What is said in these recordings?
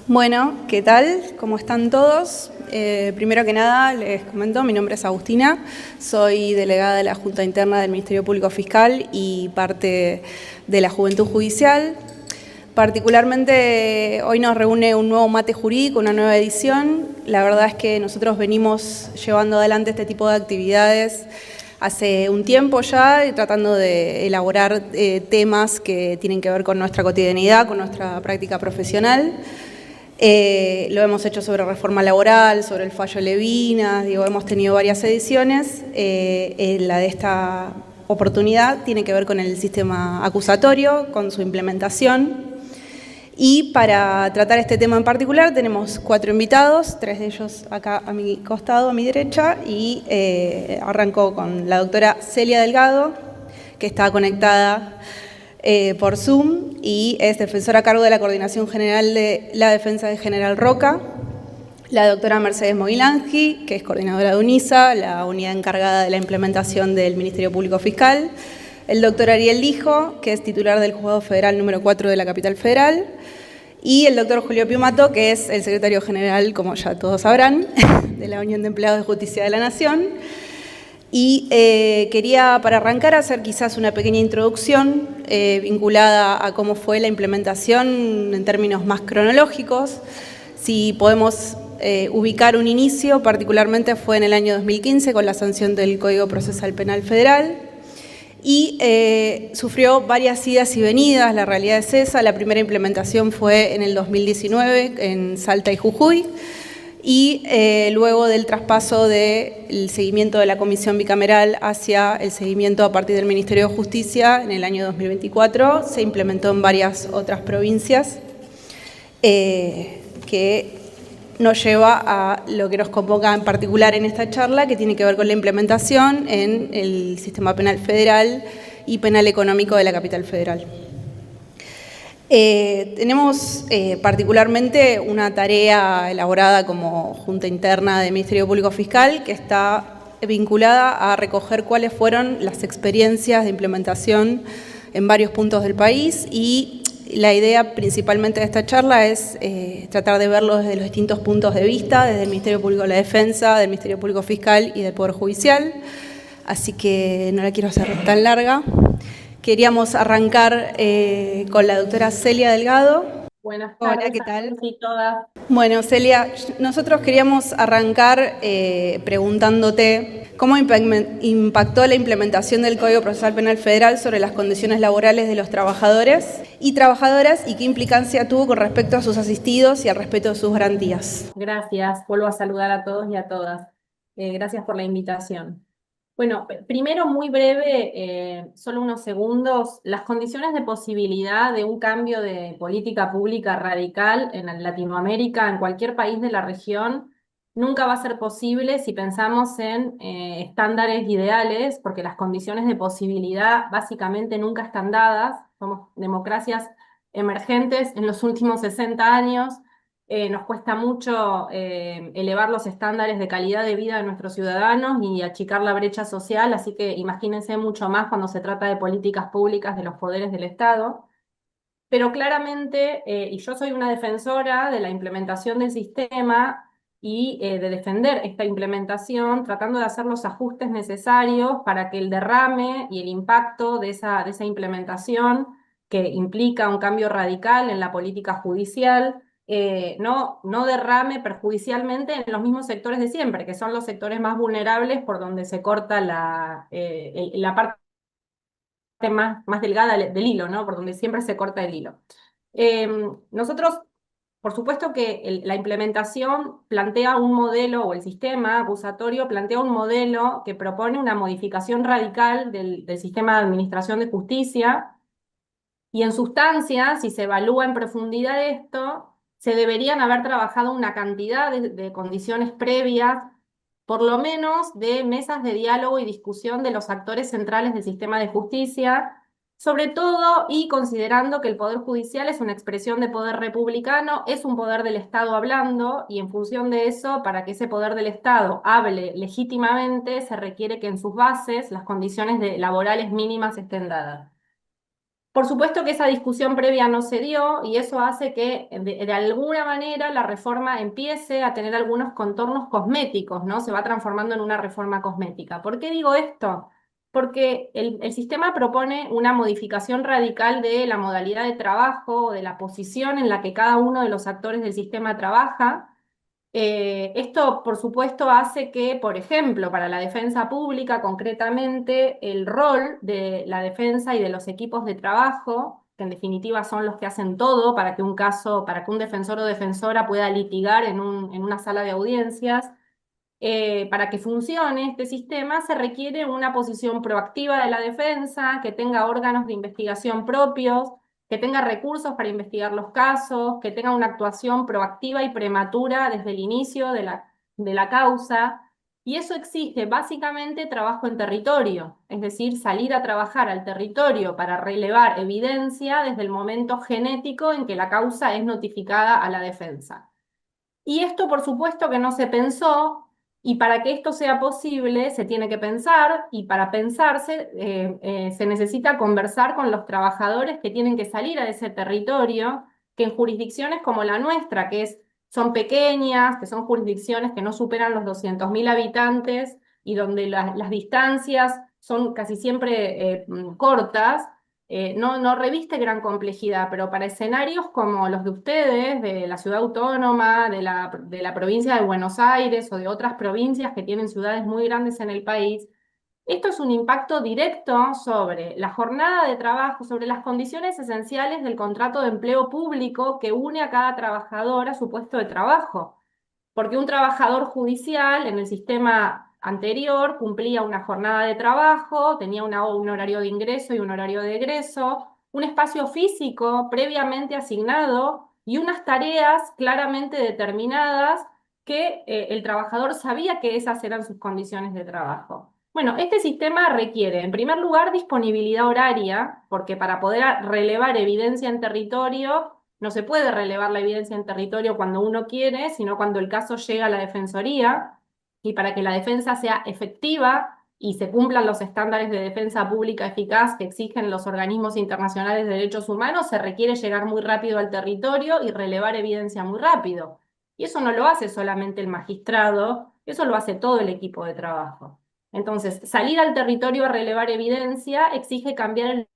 Bueno, ¿qué tal? ¿Cómo están todos? Primero que nada, les comento, mi nombre es Agustina, soy delegada de la Junta Interna del Ministerio Público Fiscal y parte de la Juventud Judicial. Particularmente hoy nos reúne un nuevo mate jurídico, una nueva edición. La verdad es que nosotros venimos llevando adelante este tipo de actividades hace un tiempo ya, tratando de elaborar temas que tienen que ver con nuestra cotidianidad, con nuestra práctica profesional. Lo hemos hecho sobre reforma laboral, sobre el fallo Levinas, hemos tenido varias ediciones. La de esta oportunidad tiene que ver con el sistema acusatorio, con su implementación. Y para tratar este tema en particular tenemos 4 invitados, 3 de ellos acá a mi costado, a mi derecha, y arranco con la doctora Celia Delgado, que está conectada por Zoom y es defensora a cargo de la Coordinación General de la Defensa de General Roca. La doctora Mercedes Moguilangi, que es coordinadora de UNISA, la unidad encargada de la implementación del Ministerio Público Fiscal. El doctor Ariel Lijo, que es titular del Juzgado Federal número 4 de la Capital Federal. Y el doctor Julio Piumato, que es el secretario general, como ya todos sabrán, de la Unión de Empleados de Justicia de la Nación. Y quería, para arrancar, hacer quizás una pequeña introducción vinculada a cómo fue la implementación en términos más cronológicos. Si podemos ubicar un inicio, particularmente fue en el año 2015 con la sanción del Código Procesal Penal Federal y sufrió varias idas y venidas, la realidad es esa. La primera implementación fue en el 2019 en Salta y Jujuy. Y luego del traspaso del seguimiento de la Comisión Bicameral hacia el seguimiento a partir del Ministerio de Justicia en el año 2024, se implementó en varias otras provincias, que nos lleva a lo que nos convoca en particular en esta charla, que tiene que ver con la implementación en el sistema penal federal y penal económico de la Capital Federal. Tenemos particularmente una tarea elaborada como Junta Interna del Ministerio Público Fiscal que está vinculada a recoger cuáles fueron las experiencias de implementación en varios puntos del país, y la idea principalmente de esta charla es tratar de verlo desde los distintos puntos de vista, desde el Ministerio Público de la Defensa, del Ministerio Público Fiscal y del Poder Judicial. Así que no la quiero hacer tan larga. Queríamos arrancar con la doctora Celia Delgado. Buenas tardes. Hola, ¿qué tal? A todos y todas. Bueno, Celia, nosotros queríamos arrancar preguntándote cómo impactó la implementación del Código Procesal Penal Federal sobre las condiciones laborales de los trabajadores y trabajadoras, y qué implicancia tuvo con respecto a sus asistidos y al respeto de sus garantías. Gracias. Vuelvo a saludar a todos y a todas. Gracias por la invitación. Bueno, primero, muy breve, solo unos segundos, las condiciones de posibilidad de un cambio de política pública radical en Latinoamérica, en cualquier país de la región, nunca va a ser posible si pensamos en estándares ideales, porque las condiciones de posibilidad básicamente nunca están dadas. Somos democracias emergentes en los últimos 60 años. Nos cuesta mucho elevar los estándares de calidad de vida de nuestros ciudadanos y achicar la brecha social, así que imagínense mucho más cuando se trata de políticas públicas de los poderes del Estado. Pero claramente, y yo soy una defensora de la implementación del sistema y de defender esta implementación, tratando de hacer los ajustes necesarios para que el derrame y el impacto de esa implementación, que implica un cambio radical en la política judicial, no derrame perjudicialmente en los mismos sectores de siempre, que son los sectores más vulnerables por donde se corta la parte más delgada del hilo, ¿no? Por donde siempre se corta el hilo. Nosotros, por supuesto que la implementación plantea un modelo, o el sistema acusatorio plantea un modelo que propone una modificación radical del sistema de administración de justicia, y en sustancia, si se evalúa en profundidad esto, se deberían haber trabajado una cantidad de condiciones previas, por lo menos de mesas de diálogo y discusión de los actores centrales del sistema de justicia, sobre todo y considerando que el Poder Judicial es una expresión de poder republicano, es un poder del Estado hablando, y en función de eso, para que ese poder del Estado hable legítimamente, se requiere que en sus bases las condiciones laborales mínimas estén dadas. Por supuesto que esa discusión previa no se dio y eso hace que de alguna manera la reforma empiece a tener algunos contornos cosméticos, ¿no? Se va transformando en una reforma cosmética. ¿Por qué digo esto? Porque el sistema propone una modificación radical de la modalidad de trabajo, de la posición en la que cada uno de los actores del sistema trabaja. Esto, por supuesto, hace que, por ejemplo, para la defensa pública, concretamente, el rol de la defensa y de los equipos de trabajo, que en definitiva son los que hacen todo para que un caso, para que un defensor o defensora pueda litigar en una sala de audiencias, para que funcione este sistema se requiere una posición proactiva de la defensa, que tenga órganos de investigación propios, que tenga recursos para investigar los casos, que tenga una actuación proactiva y prematura desde el inicio de la causa. Y eso exige básicamente trabajo en territorio, es decir, salir a trabajar al territorio para relevar evidencia desde el momento genético en que la causa es notificada a la defensa. Y esto, por supuesto, que no se pensó, y para que esto sea posible se tiene que pensar, y para pensarse se necesita conversar con los trabajadores que tienen que salir a ese territorio, que en jurisdicciones como la nuestra, son pequeñas, que son jurisdicciones que no superan los 200.000 habitantes y donde las distancias son casi siempre cortas, no reviste gran complejidad, pero para escenarios como los de ustedes, de la ciudad autónoma, de la provincia de Buenos Aires o de otras provincias que tienen ciudades muy grandes en el país, esto es un impacto directo sobre la jornada de trabajo, sobre las condiciones esenciales del contrato de empleo público que une a cada trabajador a su puesto de trabajo. Porque un trabajador judicial en el sistema anterior cumplía una jornada de trabajo, tenía un horario de ingreso y un horario de egreso, un espacio físico previamente asignado y unas tareas claramente determinadas que el trabajador sabía que esas eran sus condiciones de trabajo. Bueno, este sistema requiere, en primer lugar, disponibilidad horaria, porque para poder relevar evidencia en territorio no se puede relevar la evidencia en territorio cuando uno quiere, sino cuando el caso llega a la defensoría, y para que la defensa sea efectiva y se cumplan los estándares de defensa pública eficaz que exigen los organismos internacionales de derechos humanos, se requiere llegar muy rápido al territorio y relevar evidencia muy rápido. Y eso no lo hace solamente el magistrado, eso lo hace todo el equipo de trabajo. Entonces, salir al territorio a relevar evidencia exige cambiar el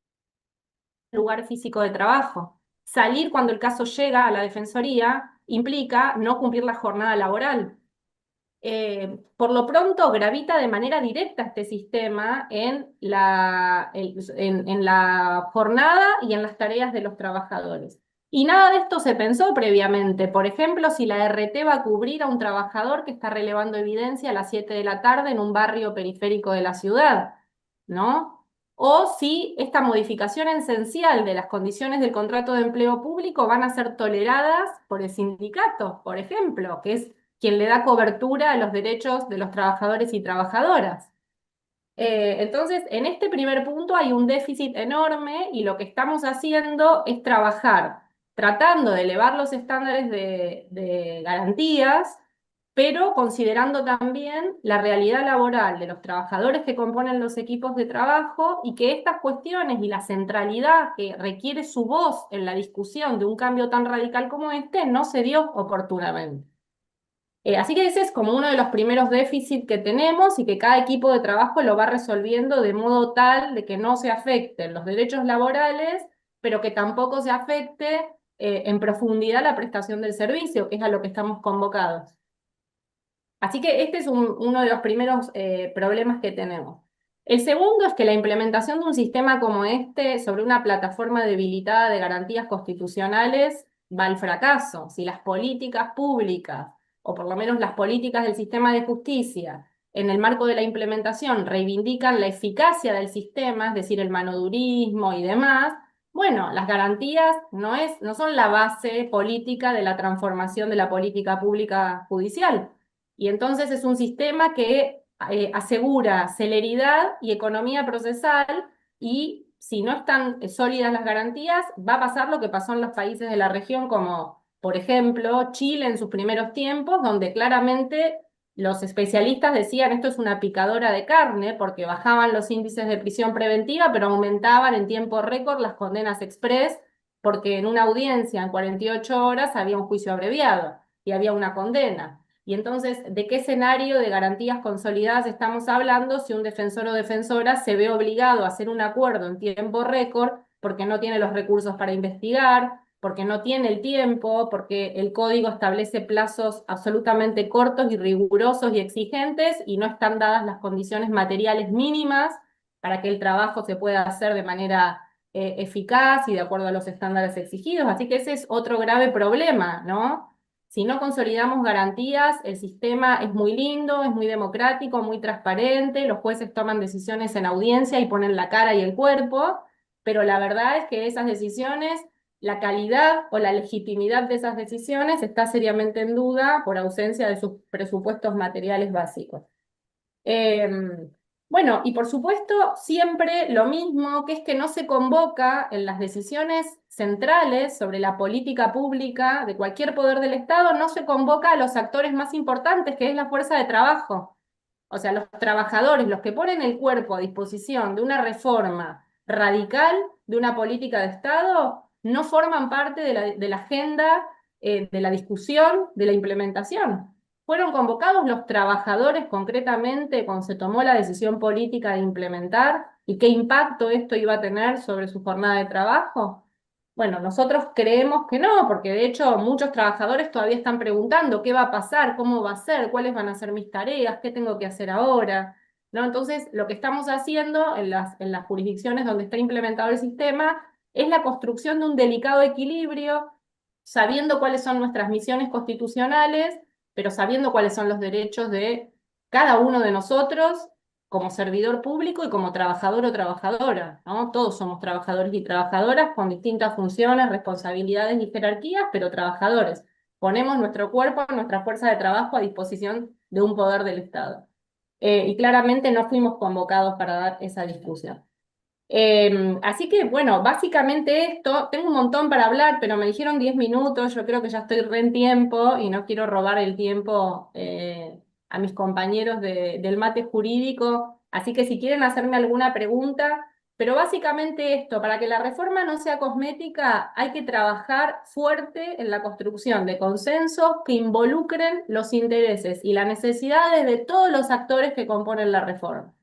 lugar físico de trabajo. Salir cuando el caso llega a la defensoría implica no cumplir la jornada laboral. Por lo pronto, gravita de manera directa este sistema en la jornada y en las tareas de los trabajadores. Y nada de esto se pensó previamente. Por ejemplo, si la RT va a cubrir a un trabajador que está relevando evidencia a las 7 de la tarde en un barrio periférico de la ciudad, ¿no? O si esta modificación esencial de las condiciones del contrato de empleo público van a ser toleradas por el sindicato, por ejemplo, que es quien le da cobertura a los derechos de los trabajadores y trabajadoras. Entonces, en este primer punto hay un déficit enorme y lo que estamos haciendo es trabajar tratando de elevar los estándares de garantías, pero considerando también la realidad laboral de los trabajadores que componen los equipos de trabajo y que estas cuestiones y la centralidad que requiere su voz en la discusión de un cambio tan radical como este no se dio oportunamente. Así que ese es como uno de los primeros déficits que tenemos y que cada equipo de trabajo lo va resolviendo de modo tal de que no se afecten los derechos laborales, pero que tampoco se afecte en profundidad la prestación del servicio, que es a lo que estamos convocados. Así que este es uno de los primeros problemas que tenemos. El segundo es que la implementación de un sistema como este sobre una plataforma debilitada de garantías constitucionales va al fracaso. Si las políticas públicas, o por lo menos las políticas del sistema de justicia, en el marco de la implementación reivindican la eficacia del sistema, es decir, el manodurismo y demás, bueno, las garantías no son la base política de la transformación de la política pública judicial. Y entonces es un sistema que asegura celeridad y economía procesal y si no están sólidas las garantías, va a pasar lo que pasó en los países de la región como, por ejemplo, Chile en sus primeros tiempos, donde claramente Los especialistas decían esto es una picadora de carne porque bajaban los índices de prisión preventiva, pero aumentaban en tiempo récord las condenas express, porque en una audiencia en 48 horas había un juicio abreviado y había una condena. Y entonces, ¿de qué escenario de garantías consolidadas estamos hablando si un defensor o defensora se ve obligado a hacer un acuerdo en tiempo récord porque no tiene los recursos para investigar, porque no tiene el tiempo, porque el código establece plazos absolutamente cortos y rigurosos y exigentes y no están dadas las condiciones materiales mínimas para que el trabajo se pueda hacer de manera eficaz y de acuerdo a los estándares exigidos? Así que ese es otro grave problema, ¿no? Si no consolidamos garantías, el sistema es muy lindo, es muy democrático, muy transparente, los jueces toman decisiones en audiencia y ponen la cara y el cuerpo, pero la verdad es que esas decisiones, la calidad o la legitimidad de esas decisiones está seriamente en duda por ausencia de sus presupuestos materiales básicos. Bueno, y por supuesto siempre lo mismo, que es que no se convoca en las decisiones centrales sobre la política pública de cualquier poder del Estado, no se convoca a los actores más importantes, que es la fuerza de trabajo. O sea, los trabajadores, los que ponen el cuerpo a disposición de una reforma radical, de una política de Estado, no forman parte de la agenda, de la discusión, de la implementación. Fueron convocados los trabajadores concretamente cuando se tomó la decisión política de implementar y qué impacto esto iba a tener sobre su jornada de trabajo. Bueno, nosotros creemos que no, porque de hecho muchos trabajadores todavía están preguntando qué va a pasar, cómo va a ser, cuáles van a ser mis tareas, qué tengo que hacer ahora, ¿no? Entonces, lo que estamos haciendo en las jurisdicciones donde está implementado el sistema es la construcción de un delicado equilibrio, sabiendo cuáles son nuestras misiones constitucionales, pero sabiendo cuáles son los derechos de cada uno de nosotros como servidor público y como trabajador o trabajadora, ¿no? Todos somos trabajadores y trabajadoras con distintas funciones, responsabilidades y jerarquías, pero trabajadores. Ponemos nuestro cuerpo, nuestra fuerza de trabajo a disposición de un poder del Estado. Y claramente no fuimos convocados para dar esa discusión. Así que, bueno, básicamente esto, tengo un montón para hablar, pero me dijeron 10 minutos, yo creo que ya estoy re en tiempo y no quiero robar el tiempo a mis compañeros del mate jurídico, así que si quieren hacerme alguna pregunta, pero básicamente esto, para que la reforma no sea cosmética, hay que trabajar fuerte en la construcción de consensos que involucren los intereses y las necesidades de todos los actores que componen la reforma.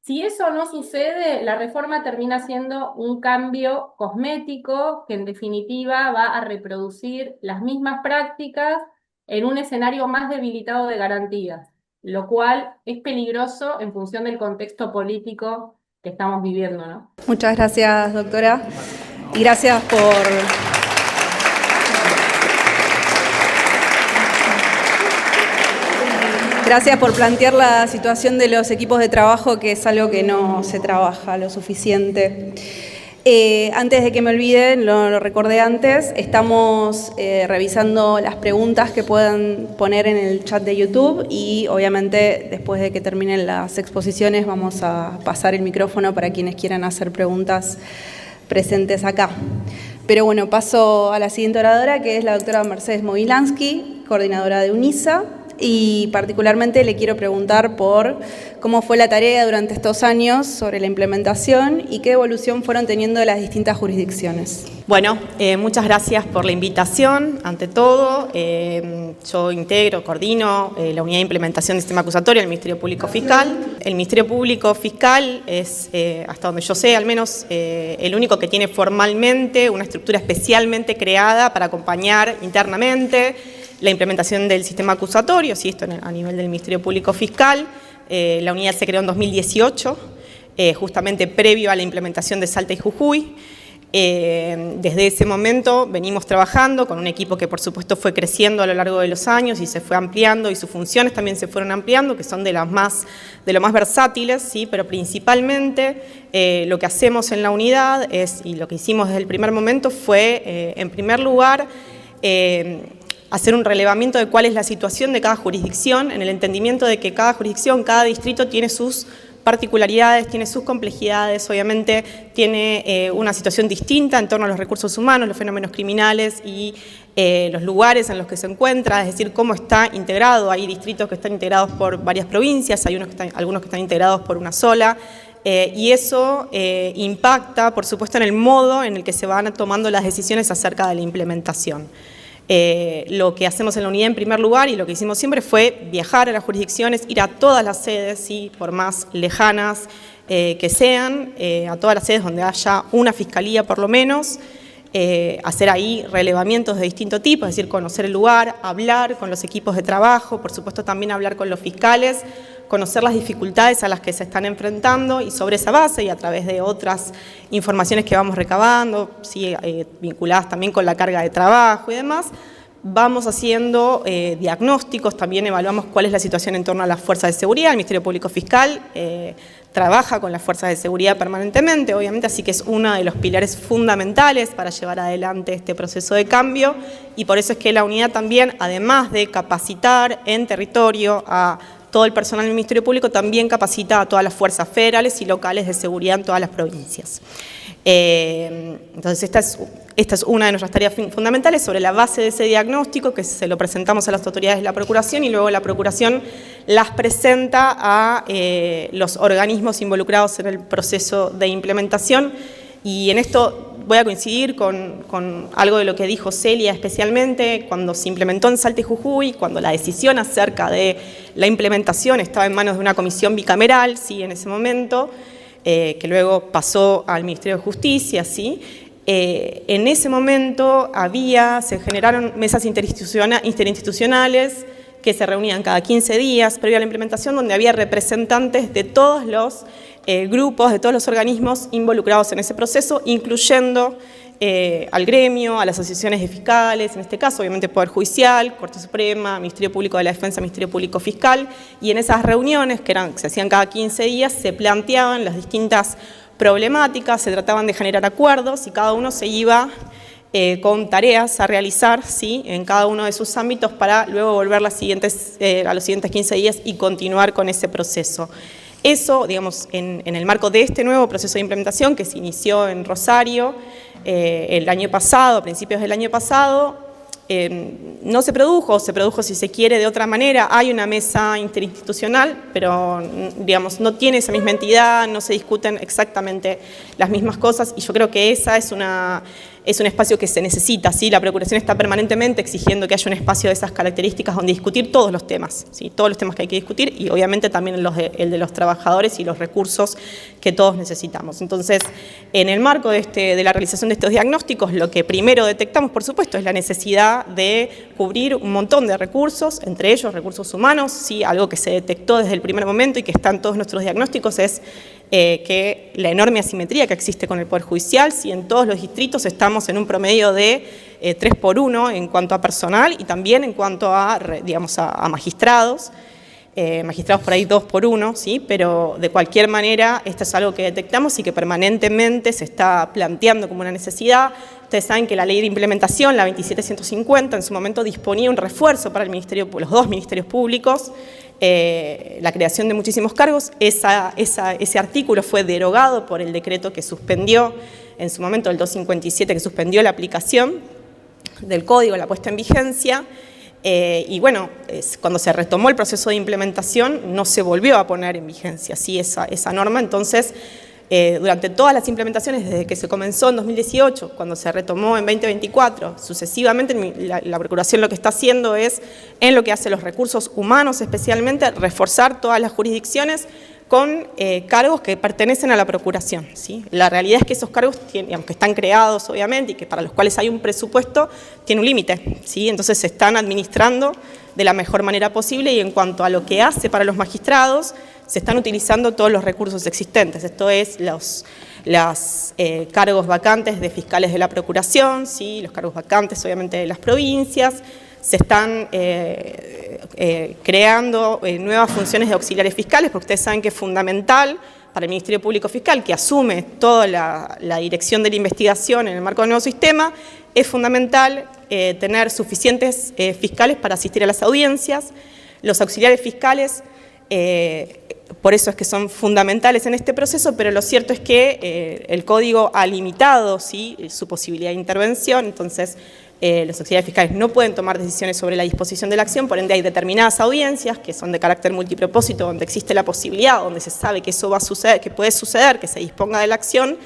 Si eso no sucede, la reforma termina siendo un cambio cosmético que en definitiva va a reproducir las mismas prácticas en un escenario más debilitado de garantías, lo cual es peligroso en función del contexto político que estamos viviendo, ¿no? Muchas gracias, doctora. Y gracias por plantear la situación de los equipos de trabajo, que es algo que no se trabaja lo suficiente. Antes de que me olvide, lo recordé antes, estamos revisando las preguntas que puedan poner en el chat de YouTube y obviamente después de que terminen las exposiciones vamos a pasar el micrófono para quienes quieran hacer preguntas presentes acá. Pero bueno, paso a la siguiente oradora, que es la doctora Mercedes Mogilansky, coordinadora de UNISA. Y particularmente le quiero preguntar por cómo fue la tarea durante estos años sobre la implementación y qué evolución fueron teniendo las distintas jurisdicciones. Bueno, muchas gracias por la invitación. Ante todo, yo coordino la unidad de implementación del sistema acusatorio del Ministerio Público Fiscal. El Ministerio Público Fiscal es, hasta donde yo sé, al menos el único que tiene formalmente una estructura especialmente creada para acompañar internamente la implementación del sistema acusatorio, sí, esto a nivel del Ministerio Público Fiscal. La unidad se creó en 2018, justamente previo a la implementación de Salta y Jujuy. Desde ese momento venimos trabajando con un equipo que por supuesto fue creciendo a lo largo de los años y se fue ampliando y sus funciones también se fueron ampliando, que son de lo más versátiles, ¿sí? Pero principalmente lo que hacemos en la unidad y lo que hicimos desde el primer momento fue, en primer lugar, hacer un relevamiento de cuál es la situación de cada jurisdicción, en el entendimiento de que cada jurisdicción, cada distrito tiene sus particularidades, tiene sus complejidades, obviamente tiene una situación distinta en torno a los recursos humanos, los fenómenos criminales y los lugares en los que se encuentra, es decir, cómo está integrado. Hay distritos que están integrados por varias provincias, hay algunos que están integrados por una sola, y eso impacta, por supuesto, en el modo en el que se van tomando las decisiones acerca de la implementación. Lo que hacemos en la unidad en primer lugar y lo que hicimos siempre fue viajar a las jurisdicciones, ir a todas las sedes, ¿sí?, por más lejanas que sean, a todas las sedes donde haya una fiscalía por lo menos, hacer ahí relevamientos de distinto tipo, es decir, conocer el lugar, hablar con los equipos de trabajo, por supuesto también hablar con los fiscales, conocer las dificultades a las que se están enfrentando y sobre esa base y a través de otras informaciones que vamos recabando, ¿sí?, vinculadas también con la carga de trabajo y demás, vamos haciendo diagnósticos, también evaluamos cuál es la situación en torno a las fuerzas de seguridad. El Ministerio Público Fiscal trabaja con las fuerzas de seguridad permanentemente, obviamente, así que es uno de los pilares fundamentales para llevar adelante este proceso de cambio, y por eso es que la unidad también, además de capacitar en territorio a todo el personal del Ministerio Público, también capacita a todas las fuerzas federales y locales de seguridad en todas las provincias. Entonces esta es una de nuestras tareas fundamentales sobre la base de ese diagnóstico, que se lo presentamos a las autoridades de la Procuración y luego la Procuración las presenta a los organismos involucrados en el proceso de implementación. Y en esto voy a coincidir con algo de lo que dijo Celia especialmente cuando se implementó en Salta y Jujuy, cuando la decisión acerca de la implementación estaba en manos de una comisión bicameral, ¿sí?, en ese momento, que luego pasó al Ministerio de Justicia, ¿sí? En ese momento se generaron mesas interinstitucionales que se reunían cada 15 días previo a la implementación, donde había representantes de todos los grupos, de todos los organismos involucrados en ese proceso, incluyendo al gremio, a las asociaciones de fiscales, en este caso obviamente Poder Judicial, Corte Suprema, Ministerio Público de la Defensa, Ministerio Público Fiscal, y en esas reuniones, que se hacían cada 15 días, se planteaban las distintas problemáticas, se trataban de generar acuerdos y cada uno se iba con tareas a realizar, ¿sí?, en cada uno de sus ámbitos para luego volver a los siguientes 15 días y continuar con ese proceso. Eso, digamos, en el marco de este nuevo proceso de implementación que se inició en Rosario el año pasado, a principios del año pasado, no se produjo, si se quiere de otra manera. Hay una mesa interinstitucional, pero digamos, no tiene esa misma entidad, no se discuten exactamente las mismas cosas, y yo creo que esa es un espacio que se necesita, ¿sí? La Procuración está permanentemente exigiendo que haya un espacio de esas características donde discutir todos los temas, ¿sí?, todos los temas que hay que discutir, y obviamente también el de los trabajadores y los recursos que todos necesitamos. Entonces, en el marco de la realización de estos diagnósticos, lo que primero detectamos, por supuesto, es la necesidad de cubrir un montón de recursos, entre ellos recursos humanos, ¿sí? Algo que se detectó desde el primer momento y que está en todos nuestros diagnósticos es que la enorme asimetría que existe con el Poder Judicial, si en todos los distritos estamos en un promedio de 3:1 en cuanto a personal y también en cuanto a, digamos, a magistrados, magistrados por ahí 2:1, ¿sí? Pero de cualquier manera esto es algo que detectamos y que permanentemente se está planteando como una necesidad. Ustedes saben que la ley de implementación, la 27150, en su momento disponía un refuerzo para los dos ministerios públicos, la creación de muchísimos cargos. Ese artículo fue derogado por el decreto que suspendió, en su momento el 257, que suspendió la aplicación del código, la puesta en vigencia, y bueno, cuando se retomó el proceso de implementación no se volvió a poner en vigencia, ¿sí?, esa norma. Entonces, durante todas las implementaciones, desde que se comenzó en 2018, cuando se retomó en 2024, sucesivamente la Procuración lo que está haciendo es, en lo que hace los recursos humanos especialmente, reforzar todas las jurisdicciones con cargos que pertenecen a la Procuración, ¿sí? La realidad es que esos cargos, digamos, que están creados obviamente y que para los cuales hay un presupuesto, tienen un límite, ¿sí? Entonces se están administrando de la mejor manera posible, y en cuanto a lo que hace para los magistrados, se están utilizando todos los recursos existentes. Esto es los cargos vacantes de fiscales de la Procuración, ¿sí?, los cargos vacantes obviamente de las provincias. Se están creando nuevas funciones de auxiliares fiscales, porque ustedes saben que es fundamental para el Ministerio Público Fiscal, que asume toda la dirección de la investigación en el marco del nuevo sistema, es fundamental tener suficientes fiscales para asistir a las audiencias. Los auxiliares fiscales por eso es que son fundamentales en este proceso, pero lo cierto es que el código ha limitado, ¿sí?, su posibilidad de intervención. Entonces los auxiliares fiscales no pueden tomar decisiones sobre la disposición de la acción, por ende hay determinadas audiencias que son de carácter multipropósito, donde existe la posibilidad, donde se sabe que eso va a suceder, que puede suceder, que se disponga de la acción,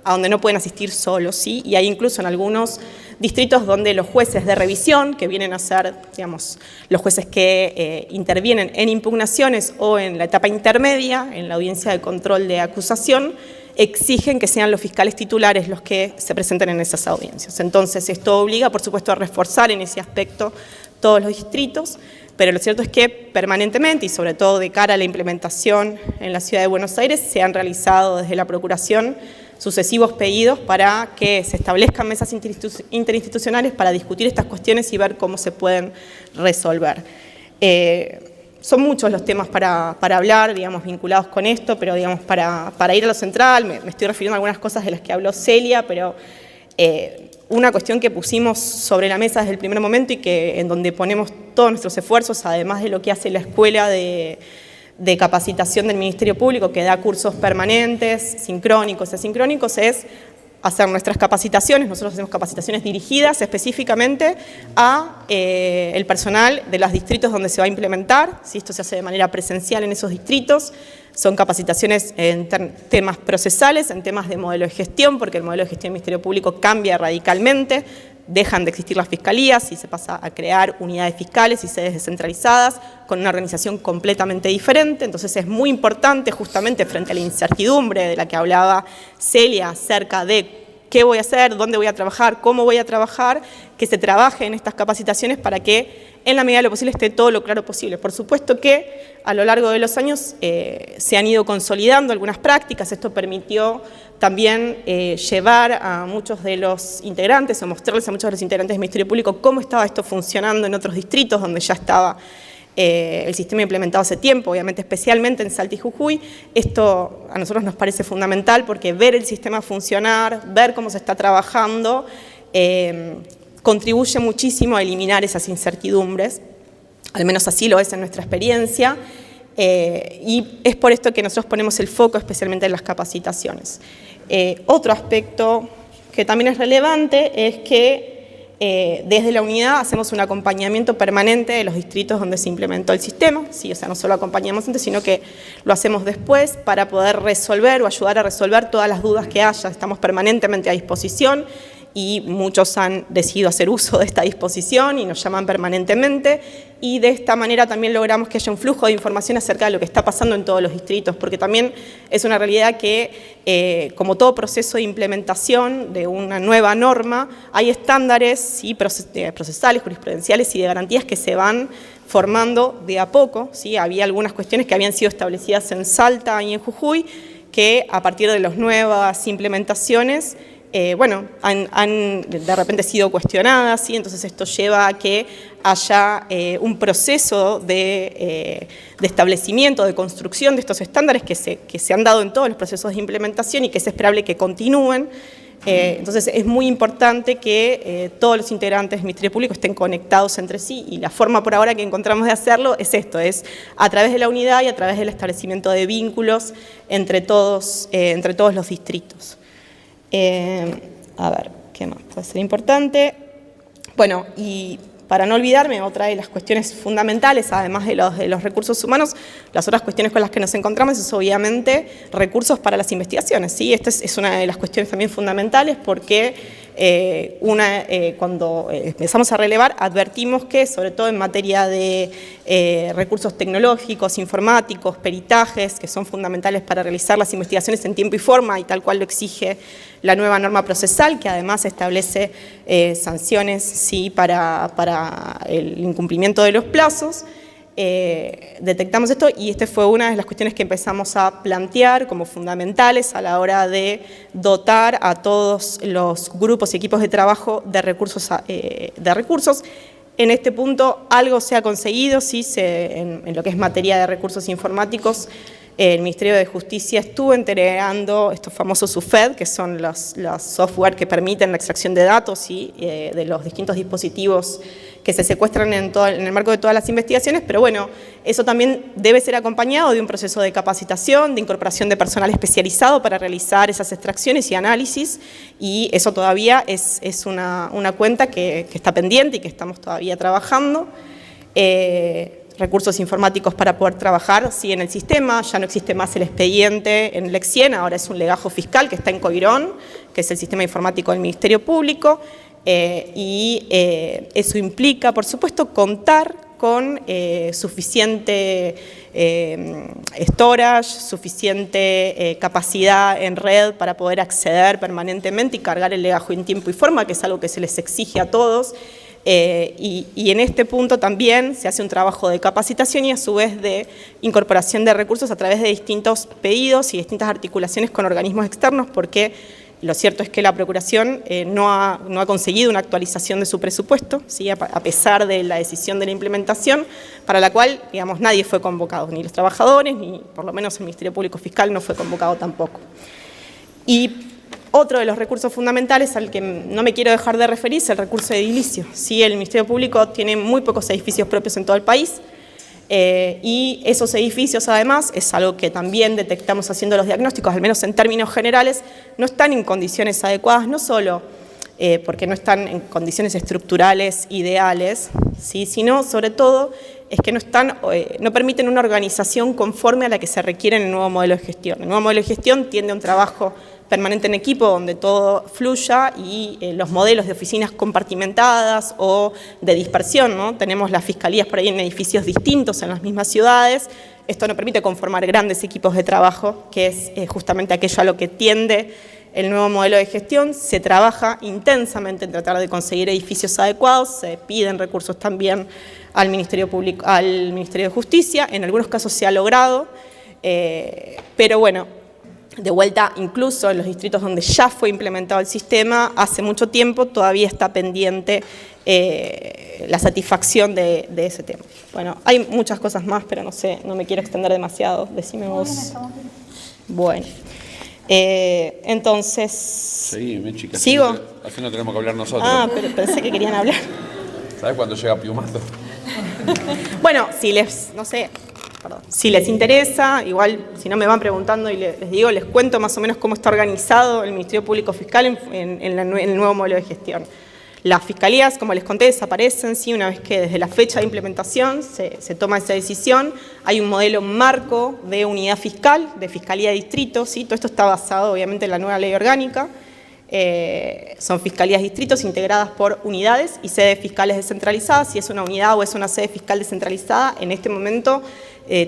a donde no pueden asistir solos, ¿sí? Y hay incluso en algunos distritos donde los jueces de revisión, que vienen a ser, digamos, los jueces que intervienen en impugnaciones o en la etapa intermedia, en la audiencia de control de acusación, exigen que sean los fiscales titulares los que se presenten en esas audiencias. Entonces, esto obliga, por supuesto, a reforzar en ese aspecto todos los distritos, pero lo cierto es que permanentemente, y sobre todo de cara a la implementación en la Ciudad de Buenos Aires, se han realizado desde la Procuración sucesivos pedidos para que se establezcan mesas interinstitucionales para discutir estas cuestiones y ver cómo se pueden resolver. Son muchos los temas para hablar, digamos, vinculados con esto, pero digamos, para ir a lo central, me estoy refiriendo a algunas cosas de las que habló Celia, pero una cuestión que pusimos sobre la mesa desde el primer momento y que en donde ponemos todos nuestros esfuerzos, además de lo que hace la Escuela de Capacitación del Ministerio Público, que da cursos permanentes, sincrónicos y asincrónicos, es hacer nuestras capacitaciones. Nosotros hacemos capacitaciones dirigidas específicamente a el personal de los distritos donde se va a implementar. Si esto se hace de manera presencial en esos distritos, son capacitaciones en temas procesales, en temas de modelo de gestión, porque el modelo de gestión del Ministerio Público cambia radicalmente. Dejan de existir las fiscalías y se pasa a crear unidades fiscales y sedes descentralizadas con una organización completamente diferente. Entonces es muy importante, justamente frente a la incertidumbre de la que hablaba Celia acerca de qué voy a hacer, dónde voy a trabajar, cómo voy a trabajar, que se trabaje en estas capacitaciones para que en la medida de lo posible esté todo lo claro posible. Por supuesto que a lo largo de los años se han ido consolidando algunas prácticas. Esto permitió también llevar a muchos de los integrantes o mostrarles a muchos de los integrantes del Ministerio Público cómo estaba esto funcionando en otros distritos donde ya estaba el sistema implementado hace tiempo, obviamente especialmente en Salta y Jujuy. Esto a nosotros nos parece fundamental porque ver el sistema funcionar, ver cómo se está trabajando, contribuye muchísimo a eliminar esas incertidumbres, al menos así lo es en nuestra experiencia, y es por esto que nosotros ponemos el foco especialmente en las capacitaciones. Otro aspecto que también es relevante es que desde la unidad hacemos un acompañamiento permanente de los distritos donde se implementó el sistema, ¿sí? O sea, no solo acompañamos antes, sino que lo hacemos después para poder resolver o ayudar a resolver todas las dudas que haya. Estamos permanentemente a disposición y muchos han decidido hacer uso de esta disposición y nos llaman permanentemente, y de esta manera también logramos que haya un flujo de información acerca de lo que está pasando en todos los distritos, porque también es una realidad que, como todo proceso de implementación de una nueva norma, hay estándares, ¿sí?, procesales, jurisprudenciales y de garantías que se van formando de a poco, ¿sí? Había algunas cuestiones que habían sido establecidas en Salta y en Jujuy, que a partir de las nuevas implementaciones han de repente sido cuestionadas, ¿sí? Entonces esto lleva a que haya un proceso de establecimiento, de construcción de estos estándares que se han dado en todos los procesos de implementación y que es esperable que continúen. Entonces es muy importante que todos los integrantes del Ministerio Público estén conectados entre sí, y la forma por ahora que encontramos de hacerlo es esto, es a través de la unidad y a través del establecimiento de vínculos entre todos los distritos. A ver, ¿qué más puede ser importante? Bueno, y para no olvidarme, otra de las cuestiones fundamentales, además de los recursos humanos, las otras cuestiones con las que nos encontramos es obviamente recursos para las investigaciones, ¿sí? Esta es una de las cuestiones también fundamentales porque cuando empezamos a relevar advertimos que, sobre todo en materia de recursos tecnológicos, informáticos, peritajes, que son fundamentales para realizar las investigaciones en tiempo y forma y tal cual lo exige la nueva norma procesal, que además establece sanciones, ¿sí?, para el incumplimiento de los plazos. Detectamos esto y esta fue una de las cuestiones que empezamos a plantear como fundamentales a la hora de dotar a todos los grupos y equipos de trabajo de recursos. En este punto algo se ha conseguido, sí, en lo que es materia de recursos informáticos. el Ministerio de Justicia estuvo entregando estos famosos SUFED, que son los software que permiten la extracción de datos y de los distintos dispositivos que se secuestran en el marco de todas las investigaciones, pero bueno, eso también debe ser acompañado de un proceso de capacitación, de incorporación de personal especializado para realizar esas extracciones y análisis, y eso todavía es una cuenta que está pendiente y que estamos todavía trabajando. Recursos informáticos para poder trabajar, sí, en el sistema. Ya no existe más el expediente en Lexien, ahora es un legajo fiscal que está en Coirón, que es el sistema informático del Ministerio Público, eso implica, por supuesto, contar con suficiente storage, suficiente capacidad en red para poder acceder permanentemente y cargar el legajo en tiempo y forma, que es algo que se les exige a todos. Y en este punto también se hace un trabajo de capacitación y a su vez de incorporación de recursos a través de distintos pedidos y distintas articulaciones con organismos externos, porque lo cierto es que la Procuración no ha conseguido una actualización de su presupuesto, ¿sí? A pesar de la decisión de la implementación, para la cual, digamos, nadie fue convocado, ni los trabajadores, ni por lo menos el Ministerio Público Fiscal no fue convocado tampoco. Y otro de los recursos fundamentales al que no me quiero dejar de referir es el recurso de edilicio. Sí, el Ministerio Público tiene muy pocos edificios propios en todo el país y esos edificios, además, es algo que también detectamos haciendo los diagnósticos, al menos en términos generales, no están en condiciones adecuadas, no solo porque no están en condiciones estructurales ideales, ¿sí? Sino, sobre todo, es que no permiten una organización conforme a la que se requiere en el nuevo modelo de gestión. El nuevo modelo de gestión tiende a un trabajo permanente en equipo donde todo fluya y los modelos de oficinas compartimentadas o de dispersión, ¿no? Tenemos las fiscalías por ahí en edificios distintos en las mismas ciudades. Esto no permite conformar grandes equipos de trabajo, que es justamente aquello a lo que tiende el nuevo modelo de gestión. Se trabaja intensamente en tratar de conseguir edificios adecuados, se piden recursos también al Ministerio Público, al Ministerio de Justicia, en algunos casos se ha logrado, pero bueno, de vuelta, incluso en los distritos donde ya fue implementado el sistema, hace mucho tiempo todavía está pendiente la satisfacción de ese tema. Bueno, hay muchas cosas más, pero no sé, no me quiero extender demasiado. Decime vos. Bueno, entonces... Seguime, chicas. ¿Sigo? Así no tenemos que hablar nosotros. Ah, pero pensé que querían hablar. ¿Sabes cuándo llega Piumato? Bueno, si les, no sé... Perdón. Si les interesa, igual si no me van preguntando y les digo, les cuento más o menos cómo está organizado el Ministerio Público Fiscal en el nuevo modelo de gestión. Las fiscalías, como les conté, desaparecen, ¿sí? Una vez que desde la fecha de implementación se toma esa decisión. Hay un modelo marco de unidad fiscal, de fiscalía de distrito, ¿sí? Todo esto está basado obviamente en la nueva ley orgánica. Son fiscalías distritos integradas por unidades y sedes fiscales descentralizadas. Si es una unidad o es una sede fiscal descentralizada, en este momento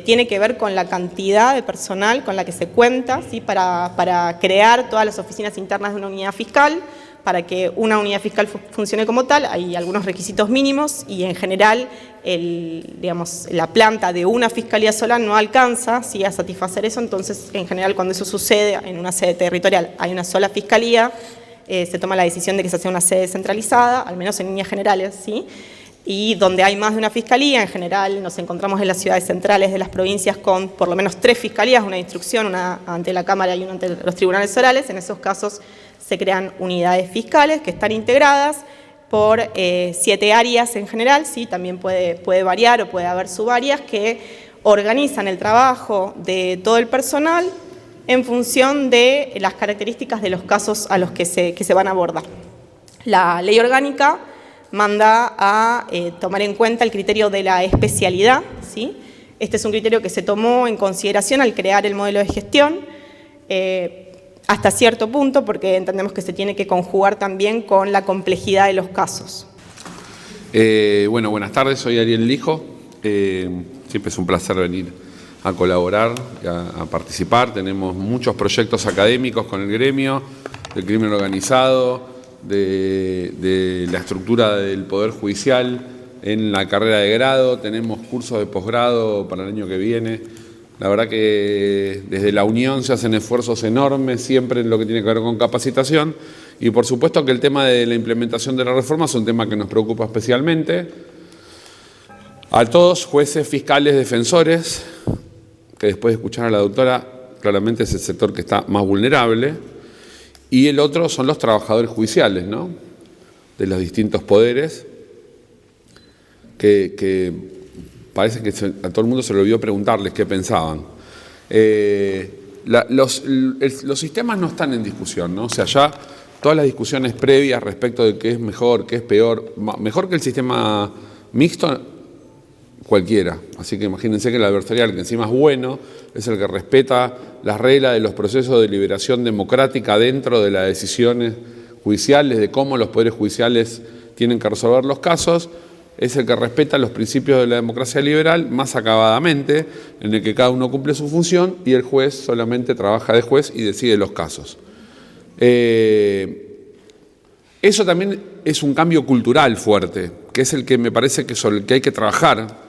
tiene que ver con la cantidad de personal con la que se cuenta, ¿sí? Para crear todas las oficinas internas de una unidad fiscal. Para que una unidad fiscal funcione como tal, hay algunos requisitos mínimos y en general la planta de una fiscalía sola no alcanza, ¿sí? A satisfacer eso. Entonces, en general, cuando eso sucede en una sede territorial, hay una sola fiscalía, se toma la decisión de que se hace una sede descentralizada, al menos en líneas generales, ¿sí? Y donde hay más de una fiscalía, en general nos encontramos en las ciudades centrales de las provincias con por lo menos 3 fiscalías, una de instrucción, una ante la Cámara y una ante los tribunales orales. En esos casos se crean unidades fiscales que están integradas por 7 áreas en general, ¿sí? También puede variar o puede haber subáreas que organizan el trabajo de todo el personal en función de las características de los casos a los que se van a abordar. La ley orgánica manda a tomar en cuenta el criterio de la especialidad, ¿sí? Este es un criterio que se tomó en consideración al crear el modelo de gestión, hasta cierto punto, porque entendemos que se tiene que conjugar también con la complejidad de los casos. Bueno, buenas tardes, soy Ariel Lijo. Siempre es un placer venir a colaborar, a participar. Tenemos muchos proyectos académicos con el gremio, del crimen organizado, de la estructura del Poder Judicial en la carrera de grado. Tenemos cursos de posgrado para el año que viene. La verdad que desde la Unión se hacen esfuerzos enormes siempre en lo que tiene que ver con capacitación y por supuesto que el tema de la implementación de la reforma es un tema que nos preocupa especialmente. A todos, jueces, fiscales, defensores, que después de escuchar a la doctora, claramente es el sector que está más vulnerable, y el otro son los trabajadores judiciales, ¿no?, de los distintos poderes, que parece que a todo el mundo se le olvidó preguntarles qué pensaban. Los sistemas no están en discusión, ¿no? O sea, ya todas las discusiones previas respecto de qué es mejor, qué es peor, mejor que el sistema mixto, cualquiera. Así que imagínense que el adversarial, que encima es bueno, es el que respeta las reglas de los procesos de deliberación democrática dentro de las decisiones judiciales, de cómo los poderes judiciales tienen que resolver los casos, es el que respeta los principios de la democracia liberal más acabadamente, en el que cada uno cumple su función y el juez solamente trabaja de juez y decide los casos. Eso también es un cambio cultural fuerte, que es el que me parece que sobre el que hay que trabajar.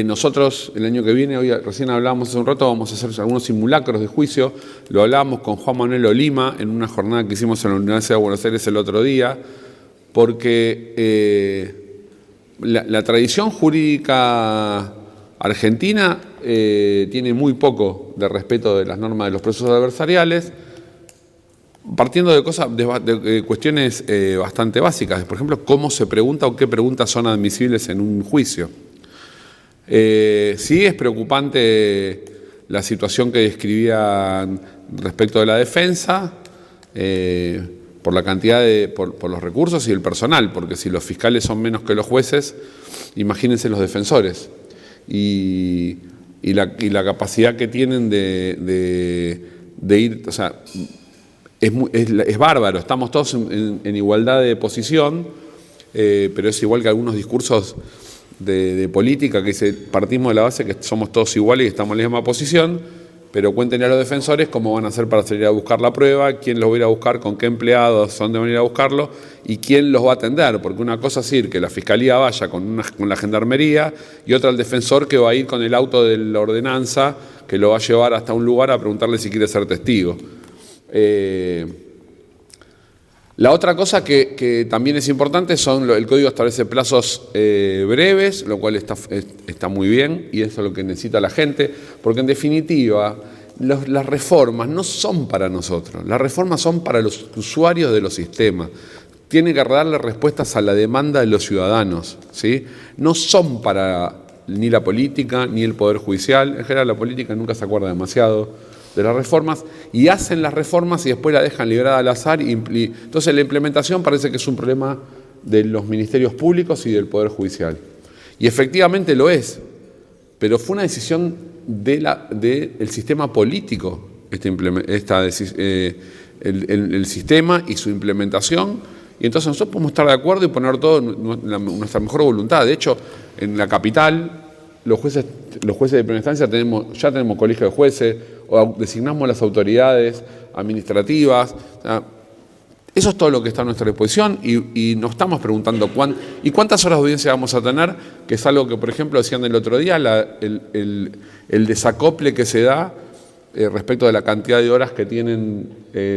Nosotros el año que viene, hoy recién hablábamos hace un rato, vamos a hacer algunos simulacros de juicio, lo hablábamos con Juan Manuel Olima en una jornada que hicimos en la Universidad de Buenos Aires el otro día, porque la tradición jurídica argentina tiene muy poco de respeto de las normas de los procesos adversariales, partiendo de de cuestiones bastante básicas, por ejemplo, cómo se pregunta o qué preguntas son admisibles en un juicio. Sí es preocupante la situación que describían respecto de la defensa, por la cantidad por los recursos y el personal, porque si los fiscales son menos que los jueces, imagínense los defensores y la capacidad que tienen de ir, o sea, es bárbaro, estamos todos en igualdad de posición, pero es igual que algunos discursos de política que dice, partimos de la base que somos todos iguales y estamos en la misma posición, pero cuéntenle a los defensores cómo van a hacer para salir a buscar la prueba, quién los va a ir a buscar, con qué empleados, dónde van a ir a buscarlo y quién los va a atender, porque una cosa es ir que la fiscalía vaya con la gendarmería y otra el defensor que va a ir con el auto de la ordenanza que lo va a llevar hasta un lugar a preguntarle si quiere ser testigo. La otra cosa que también es importante son, el código establece plazos breves, lo cual está muy bien y eso es lo que necesita la gente, porque en definitiva las reformas no son para nosotros, las reformas son para los usuarios de los sistemas, tienen que darle respuestas a la demanda de los ciudadanos, ¿sí? No son para ni la política ni el Poder Judicial, en general la política nunca se acuerda demasiado de las reformas, y hacen las reformas y después la dejan librada al azar. Entonces la implementación parece que es un problema de los ministerios públicos y del Poder Judicial. Y efectivamente lo es, pero fue una decisión del sistema político, el sistema y su implementación, y entonces nosotros podemos estar de acuerdo y poner todo nuestra mejor voluntad. De hecho, en la capital, los jueces de primera instancia ya tenemos colegio de jueces, o designamos las autoridades administrativas. O sea, eso es todo lo que está a nuestra disposición y nos estamos preguntando cuántas horas de audiencia vamos a tener, que es algo que, por ejemplo, decían el otro día, el desacople que se da respecto de la cantidad de horas que tienen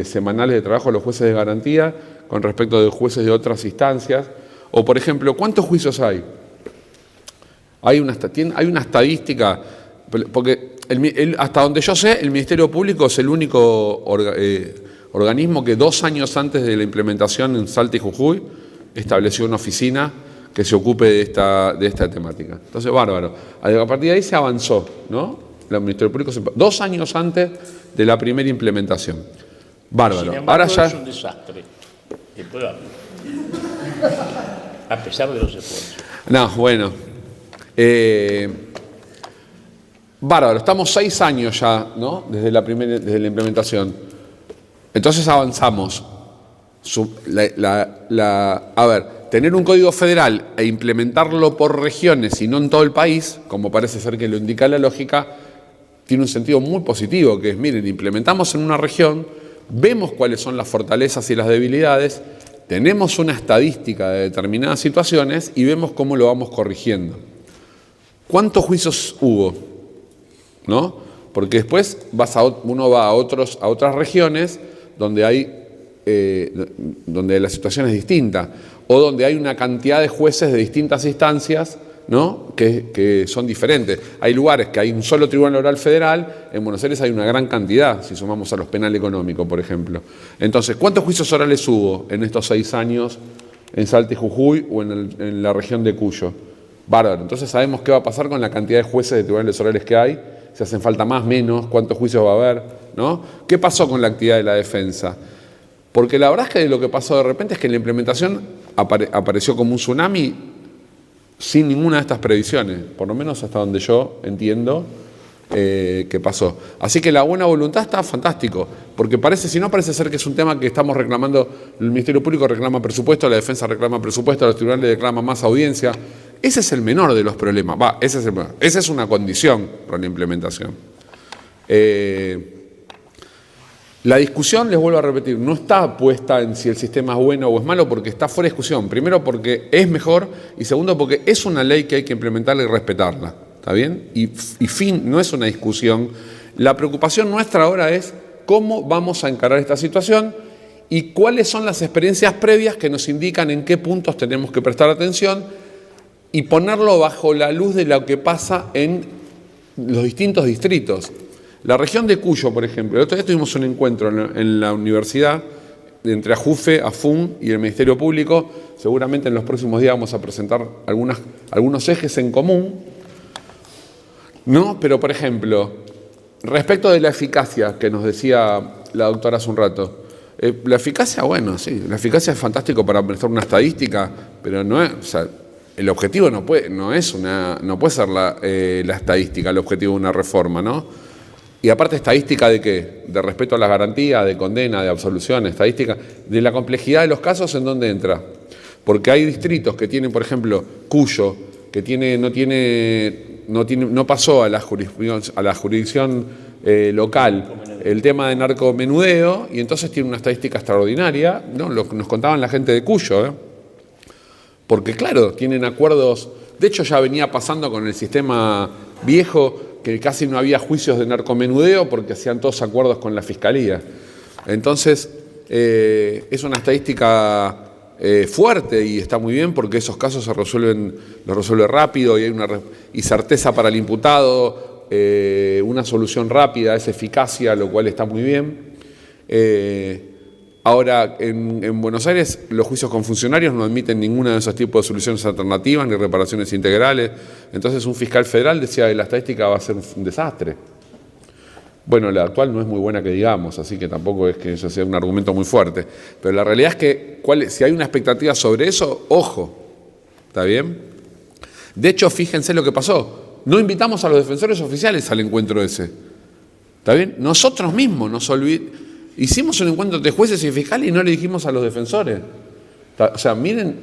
semanales de trabajo los jueces de garantía con respecto de jueces de otras instancias. O, por ejemplo, ¿cuántos juicios hay? Hay una estadística, porque hasta donde yo sé, el Ministerio Público es el único organismo que 2 años antes de la implementación en Salta y Jujuy estableció una oficina que se ocupe de esta temática. Entonces, bárbaro. A partir de ahí se avanzó, ¿no? El Ministerio Público 2 años antes de la primera implementación. Bárbaro. Sin embargo, ahora ya es un desastre. A pesar de los esfuerzos. No, bueno. Bárbaro, estamos 6 años ya, ¿no? Desde la implementación. Entonces avanzamos. A ver, tener un código federal e implementarlo por regiones y no en todo el país, como parece ser que lo indica la lógica, tiene un sentido muy positivo, que es, miren, implementamos en una región, vemos cuáles son las fortalezas y las debilidades, tenemos una estadística de determinadas situaciones y vemos cómo lo vamos corrigiendo. ¿Cuántos juicios hubo? ¿No? Porque después uno va a otras regiones donde donde la situación es distinta o donde hay una cantidad de jueces de distintas instancias ¿no? que son diferentes. Hay lugares que hay un solo tribunal oral federal, en Buenos Aires hay una gran cantidad, si sumamos a los penal económico, por ejemplo. Entonces, ¿cuántos juicios orales hubo en estos 6 años en Salta y Jujuy o en la región de Cuyo? Bárbaro. Entonces sabemos qué va a pasar con la cantidad de jueces de tribunales orales que hay, si hacen falta más, menos, cuántos juicios va a haber, ¿no? ¿Qué pasó con la actividad de la defensa? Porque la verdad es que lo que pasó de repente es que la implementación apareció como un tsunami sin ninguna de estas previsiones, por lo menos hasta donde yo entiendo que pasó. Así que la buena voluntad está fantástico, porque si no parece ser que es un tema que estamos reclamando, el Ministerio Público reclama presupuesto, la defensa reclama presupuesto, los tribunales reclaman más audiencia. Ese es el menor de los problemas, esa es una condición para la implementación. La discusión, les vuelvo a repetir, no está puesta en si el sistema es bueno o es malo, porque está fuera de discusión. Primero porque es mejor y segundo porque es una ley que hay que implementarla y respetarla. ¿Está bien? Y fin, no es una discusión. La preocupación nuestra ahora es cómo vamos a encarar esta situación y cuáles son las experiencias previas que nos indican en qué puntos tenemos que prestar atención y ponerlo bajo la luz de lo que pasa en los distintos distritos. La región de Cuyo, por ejemplo, el otro día tuvimos un encuentro en la universidad entre AJUFE, AFUN y el Ministerio Público. Seguramente en los próximos días vamos a presentar algunos ejes en común, ¿no? Pero, por ejemplo, respecto de la eficacia que nos decía la doctora hace un rato, la eficacia, bueno, sí, la eficacia es fantástico para prestar una estadística, pero no es, o sea, el objetivo no puede ser la estadística, el objetivo de una reforma, ¿no? Y aparte, estadística de qué? De respeto a las garantías, de condena, de absolución, estadística, de la complejidad de los casos en donde entra. Porque hay distritos que tienen, por ejemplo, Cuyo, que no pasó a la jurisdicción local el tema de narcomenudeo, y entonces tiene una estadística extraordinaria, ¿no? Nos contaban la gente de Cuyo, porque claro, tienen acuerdos, de hecho ya venía pasando con el sistema viejo, que casi no había juicios de narcomenudeo porque hacían todos acuerdos con la Fiscalía. Entonces, es una estadística fuerte y está muy bien porque esos casos los resuelve rápido y hay y certeza para el imputado, una solución rápida, es eficacia, lo cual está muy bien. Ahora, en Buenos Aires, los juicios con funcionarios no admiten ninguna de esos tipos de soluciones alternativas ni reparaciones integrales. Entonces, un fiscal federal decía que la estadística va a ser un desastre. Bueno, la actual no es muy buena que digamos, así que tampoco es que eso sea un argumento muy fuerte. Pero la realidad es que si hay una expectativa sobre eso, ojo, ¿está bien? De hecho, fíjense lo que pasó. No invitamos a los defensores oficiales al encuentro ese. ¿Está bien? Nosotros mismos nos olvidamos. Hicimos un encuentro de jueces y fiscales y no le dijimos a los defensores. O sea, miren,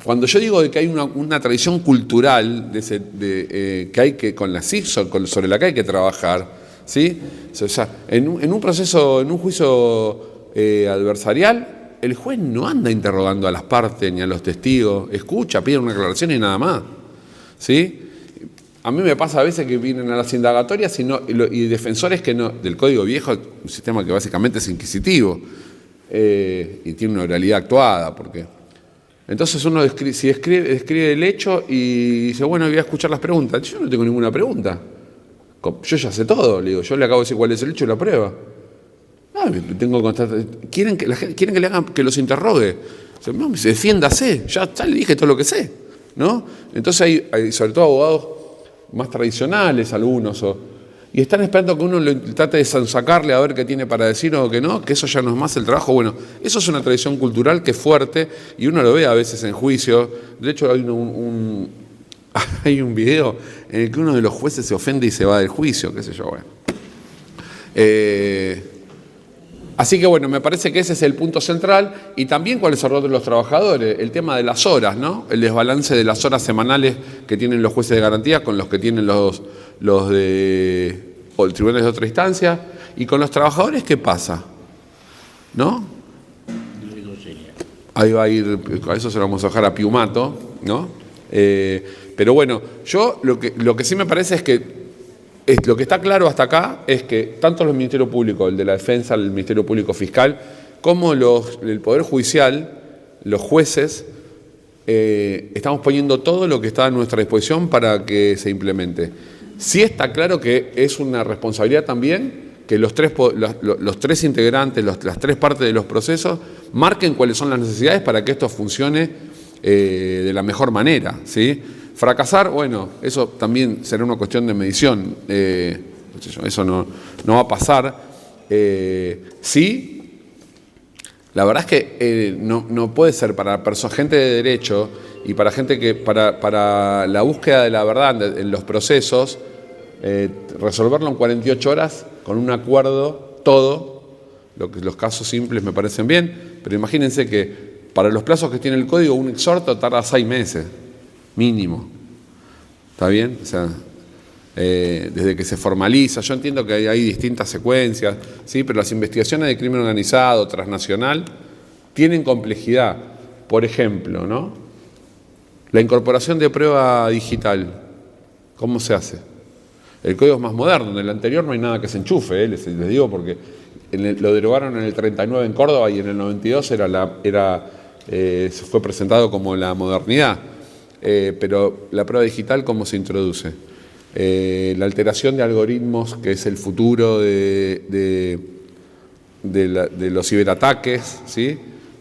cuando yo digo de que hay una tradición cultural que hay que con la CICSO, sobre la que hay que trabajar, ¿sí? O sea, en un juicio adversarial, el juez no anda interrogando a las partes ni a los testigos, escucha, pide una aclaración y nada más, ¿sí? A mí me pasa a veces que vienen a las indagatorias y defensores que no, del Código Viejo, un sistema que básicamente es inquisitivo y tiene una oralidad actuada, porque entonces uno describe el hecho y dice, bueno, voy a escuchar las preguntas. Yo no tengo ninguna pregunta. Yo ya sé todo, le digo, yo le acabo de decir cuál es el hecho y la prueba. ¿Quieren que le hagan, que los interrogue? Defiéndase, ya le dije todo lo que sé, ¿no? Entonces hay sobre todo abogados más tradicionales algunos, y están esperando que uno le trate de sacarle a ver qué tiene para decir o que no, que eso ya no es más el trabajo. Bueno, eso es una tradición cultural que es fuerte y uno lo ve a veces en juicio. De hecho, hay un video en el que uno de los jueces se ofende y se va del juicio, qué sé yo, bueno. Así que bueno, me parece que ese es el punto central y también cuál es el rol de los trabajadores, el tema de las horas, ¿no? El desbalance de las horas semanales que tienen los jueces de garantía con los que tienen los tribunales de otra instancia y con los trabajadores, ¿qué pasa? ¿No? Ahí va a ir, a eso se lo vamos a dejar a Piumato, ¿no? Pero bueno, yo lo que sí me parece es que lo que está claro hasta acá es que tanto los Ministerios Públicos, el de la Defensa, el Ministerio Público Fiscal, como el Poder Judicial, los jueces, estamos poniendo todo lo que está a nuestra disposición para que se implemente. Sí está claro que es una responsabilidad también que los tres integrantes, las tres partes de los procesos, marquen cuáles son las necesidades para que esto funcione de la mejor manera, ¿sí? Fracasar, bueno, eso también será una cuestión de medición, eso no va a pasar. Sí, la verdad es que no puede ser para gente de derecho y para gente que para la búsqueda de la verdad en los procesos, resolverlo en 48 horas con un acuerdo, todo, los casos simples me parecen bien, pero imagínense que para los plazos que tiene el código, un exhorto tarda 6 meses, mínimo. ¿Está bien? O sea, desde que se formaliza, yo entiendo que hay distintas secuencias, ¿sí? Pero las investigaciones de crimen organizado, transnacional, tienen complejidad. Por ejemplo, ¿no? La incorporación de prueba digital, ¿cómo se hace? El código es más moderno, en el anterior no hay nada que se enchufe, les digo, porque lo derogaron en el 39 en Córdoba y en el 92 fue presentado como la modernidad. Pero la prueba digital, ¿cómo se introduce? La alteración de algoritmos, que es el futuro de los ciberataques, ¿sí?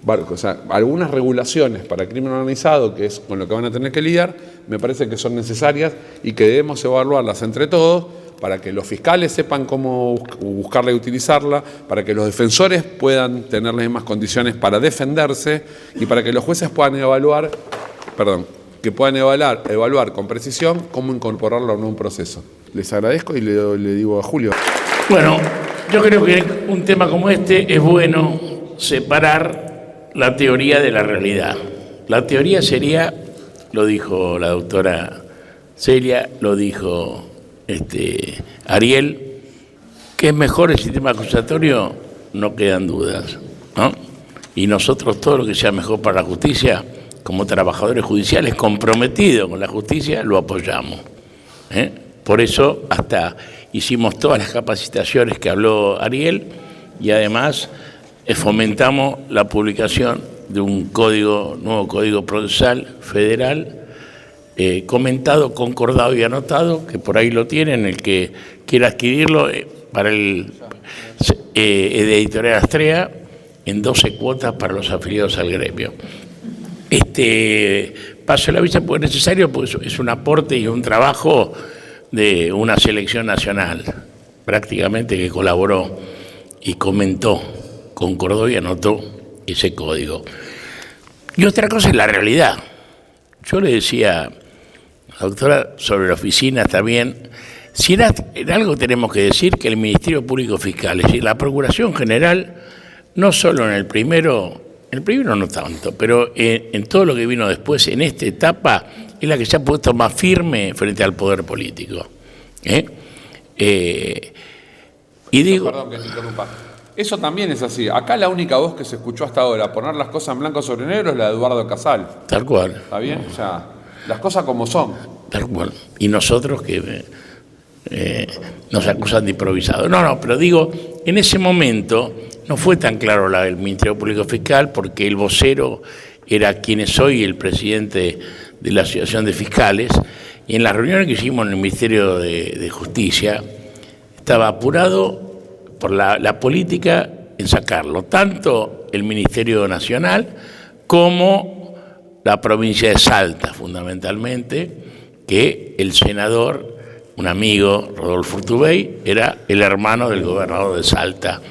O sea, algunas regulaciones para crimen organizado, que es con lo que van a tener que lidiar, me parece que son necesarias y que debemos evaluarlas entre todos para que los fiscales sepan cómo buscarla y utilizarla, para que los defensores puedan tener las mismas condiciones para defenderse y para que los jueces puedan evaluar con precisión cómo incorporarlo a un proceso. Les agradezco y le digo a Julio. Bueno, yo creo que un tema como este es bueno separar la teoría de la realidad. La teoría sería, lo dijo la doctora Celia, lo dijo Ariel, que es mejor el sistema acusatorio, no quedan dudas, ¿no? Y nosotros todo lo que sea mejor para la justicia, como trabajadores judiciales comprometidos con la justicia, lo apoyamos. Por eso hasta hicimos todas las capacitaciones que habló Ariel y además fomentamos la publicación de un nuevo código procesal federal, comentado, concordado y anotado, que por ahí lo tienen, el que quiera adquirirlo, para de Editorial Astrea, en 12 cuotas para los afiliados al gremio. Paso la vista porque es necesario, pues es un aporte y un trabajo de una selección nacional, prácticamente, que colaboró y comentó, concordó y anotó ese código. Y otra cosa es la realidad. Yo le decía a la doctora sobre la oficina también, si en algo tenemos que decir que el Ministerio Público Fiscal, es decir, la Procuración General, no solo en el primero no tanto, pero en todo lo que vino después, en esta etapa, es la que se ha puesto más firme frente al poder político. Y digo... Perdón que te interrumpa. Eso también es así. Acá la única voz que se escuchó hasta ahora poner las cosas en blanco sobre negro es la de Eduardo Casal. Tal cual. ¿Está bien? O sea, las cosas como son. Tal cual. Y nosotros que nos acusan de improvisado. No, pero digo, en ese momento no fue tan claro el Ministerio Público Fiscal, porque el vocero era quien es hoy el presidente de la Asociación de Fiscales, y en las reuniones que hicimos en el Ministerio de Justicia estaba apurado por la política en sacarlo, tanto el Ministerio Nacional como la provincia de Salta, fundamentalmente, que el senador, un amigo, Rodolfo Urtubey, era el hermano del gobernador de Salta.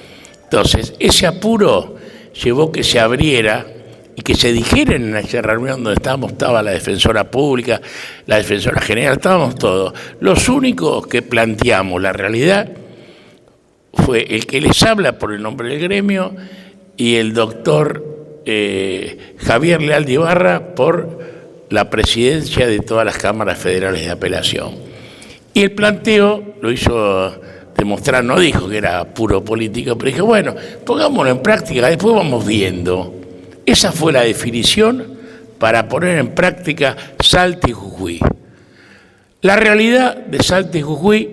Entonces, ese apuro llevó que se abriera y que se dijera en esa reunión donde estaba la defensora pública, la defensora general, estábamos todos. Los únicos que planteamos la realidad fue el que les habla por el nombre del gremio y el doctor Javier Leal de Ibarra por la presidencia de todas las cámaras federales de apelación. Y el planteo lo hizo demostrar, no dijo que era puro político, pero dijo, bueno, pongámoslo en práctica, después vamos viendo. Esa fue la definición para poner en práctica Salta y Jujuy. La realidad de Salta y Jujuy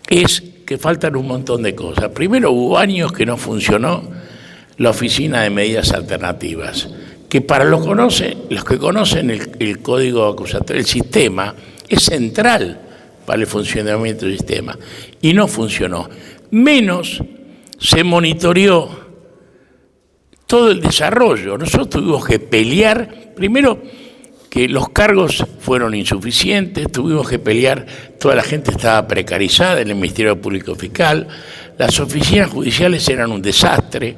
es que faltan un montón de cosas. Primero, hubo años que no funcionó la Oficina de Medidas Alternativas, que para los que conocen el código acusatorio, el sistema, es central para el funcionamiento del sistema, y no funcionó. Menos se monitoreó todo el desarrollo. Nosotros tuvimos que pelear, primero que los cargos fueron insuficientes, tuvimos que pelear, toda la gente estaba precarizada en el Ministerio Público Fiscal, las oficinas judiciales eran un desastre,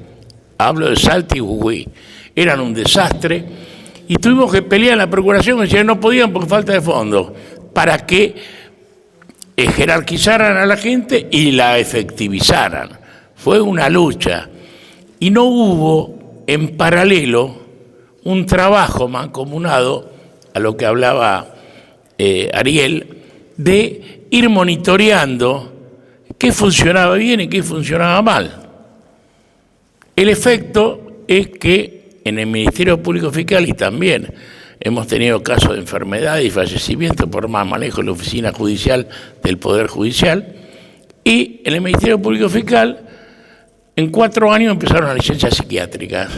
hablo de Salta y Jujuy, eran un desastre, y tuvimos que pelear en la Procuración, que decían no podían por falta de fondos, para que jerarquizaran a la gente y la efectivizaran. Fue una lucha, y no hubo en paralelo un trabajo mancomunado, a lo que hablaba Ariel, de ir monitoreando qué funcionaba bien y qué funcionaba mal. El efecto es que en el Ministerio Público Fiscal, y también hemos tenido casos de enfermedad y fallecimiento por mal manejo de la oficina judicial del Poder Judicial, y en el Ministerio Público Fiscal en 4 años empezaron las licencias psiquiátricas.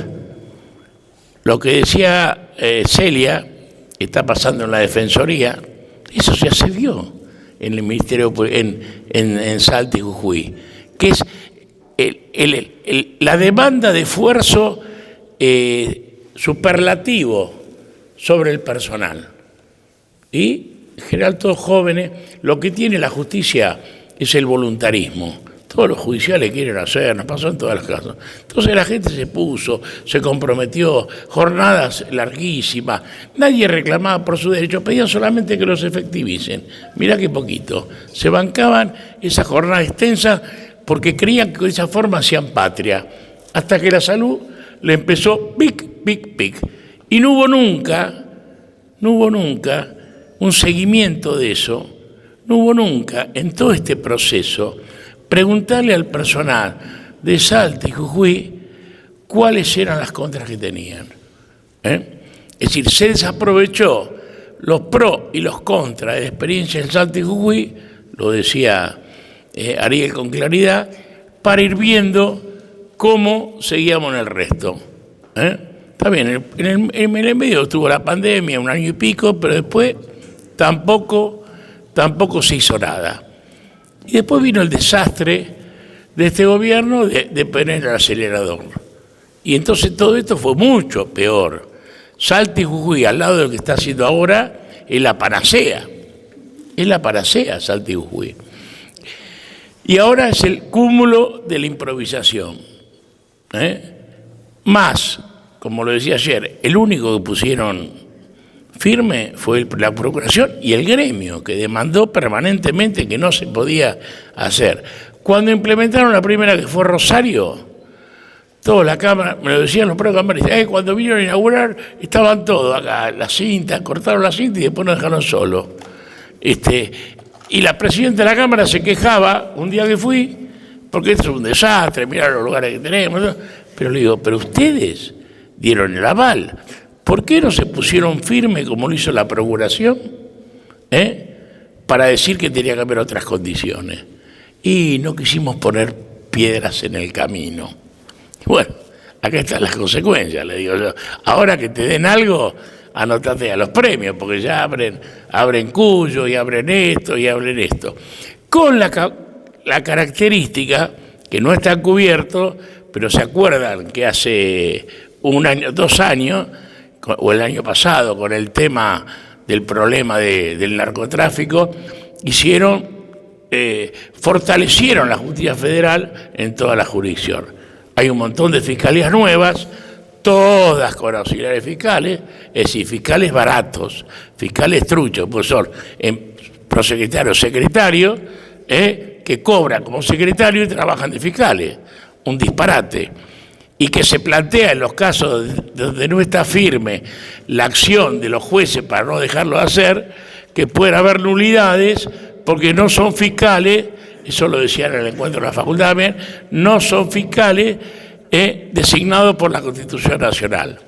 Lo que decía Celia, que está pasando en la Defensoría, eso ya se vio en el Ministerio, en Salta y Jujuy, que es la demanda de esfuerzo superlativo sobre el personal. Y en general todos jóvenes, lo que tiene la justicia es el voluntarismo. Todos los judiciales quieren hacer, nos pasó en todas las casos. Entonces la gente se puso, se comprometió, jornadas larguísimas, nadie reclamaba por su derecho, pedían solamente que los efectivicen. Mirá qué poquito, se bancaban esa jornada extensa porque creían que de esa forma hacían patria, hasta que la salud le empezó pic. Y no hubo nunca un seguimiento de eso, no hubo nunca en todo este proceso preguntarle al personal de Salta y Jujuy cuáles eran las contras que tenían. Es decir, se desaprovechó los pros y los contras de la experiencia en Salta y Jujuy, lo decía Ariel con claridad, para ir viendo cómo seguíamos en el resto. Está bien, en el medio estuvo la pandemia, 1 año y pico, pero después tampoco se hizo nada. Y después vino el desastre de este gobierno de poner el acelerador. Y entonces todo esto fue mucho peor. Salta y Jujuy, al lado de lo que está haciendo ahora, es la panacea. Es la panacea, Salta y Jujuy. Y ahora es el cúmulo de la improvisación. Más, como lo decía ayer, el único que pusieron firme fue la Procuración y el gremio, que demandó permanentemente que no se podía hacer. Cuando implementaron la primera, que fue Rosario, toda la Cámara, me lo decían los propios camaristas, cuando vinieron a inaugurar estaban todos acá, la cinta, cortaron la cinta y después nos dejaron solos. Y la presidenta de la Cámara se quejaba un día que fui, porque esto es un desastre, mirá los lugares que tenemos, ¿no? Pero le digo, pero ustedes dieron el aval. ¿Por qué no se pusieron firme como lo hizo la Procuración? Para decir que tenía que haber otras condiciones. Y no quisimos poner piedras en el camino. Bueno, acá están las consecuencias, le digo yo. Ahora que te den algo, anótate a los premios, porque ya abren Cuyo y abren esto y abren esto. Con la característica, que no está cubierto, pero se acuerdan que hace 1 año, 2 años, o el año pasado, con el tema del problema del narcotráfico, fortalecieron la justicia federal en toda la jurisdicción. Hay un montón de fiscalías nuevas, todas con auxiliares fiscales, es decir, fiscales baratos, fiscales truchos, pues son prosecretarios, secretarios, que cobran como secretarios y trabajan de fiscales. Un disparate. Y que se plantea en los casos donde no está firme la acción de los jueces para no dejarlo hacer, que pueden haber nulidades porque no son fiscales, eso lo decían en el encuentro de la facultad también, no son fiscales designados por la Constitución Nacional.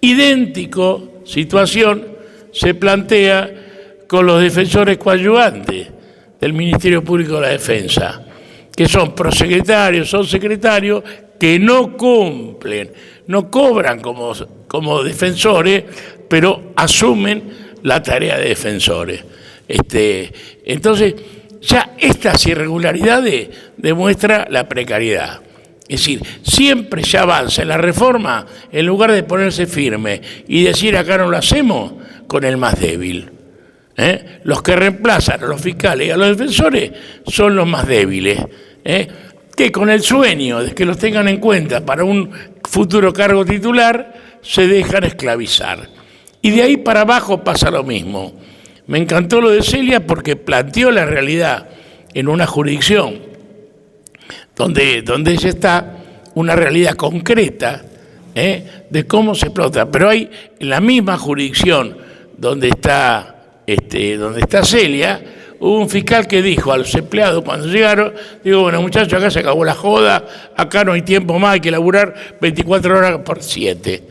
Idéntico situación se plantea con los defensores coadyuvantes del Ministerio Público de la Defensa, que son prosecretarios, son secretarios, que no cumplen, no cobran como defensores, pero asumen la tarea de defensores. Entonces, ya estas irregularidades demuestran la precariedad. Es decir, siempre se avanza en la reforma en lugar de ponerse firme y decir acá no lo hacemos con el más débil. Los que reemplazan a los fiscales y a los defensores son los más débiles, que con el sueño de que los tengan en cuenta para un futuro cargo titular se dejan esclavizar. Y de ahí para abajo pasa lo mismo. Me encantó lo de Celia porque planteó la realidad en una jurisdicción donde ella está, una realidad concreta de cómo se explota. Pero hay en la misma jurisdicción donde está Celia, hubo un fiscal que dijo a los empleados cuando llegaron, digo, bueno muchachos, acá se acabó la joda, acá no hay tiempo más, hay que laburar 24 horas por 7.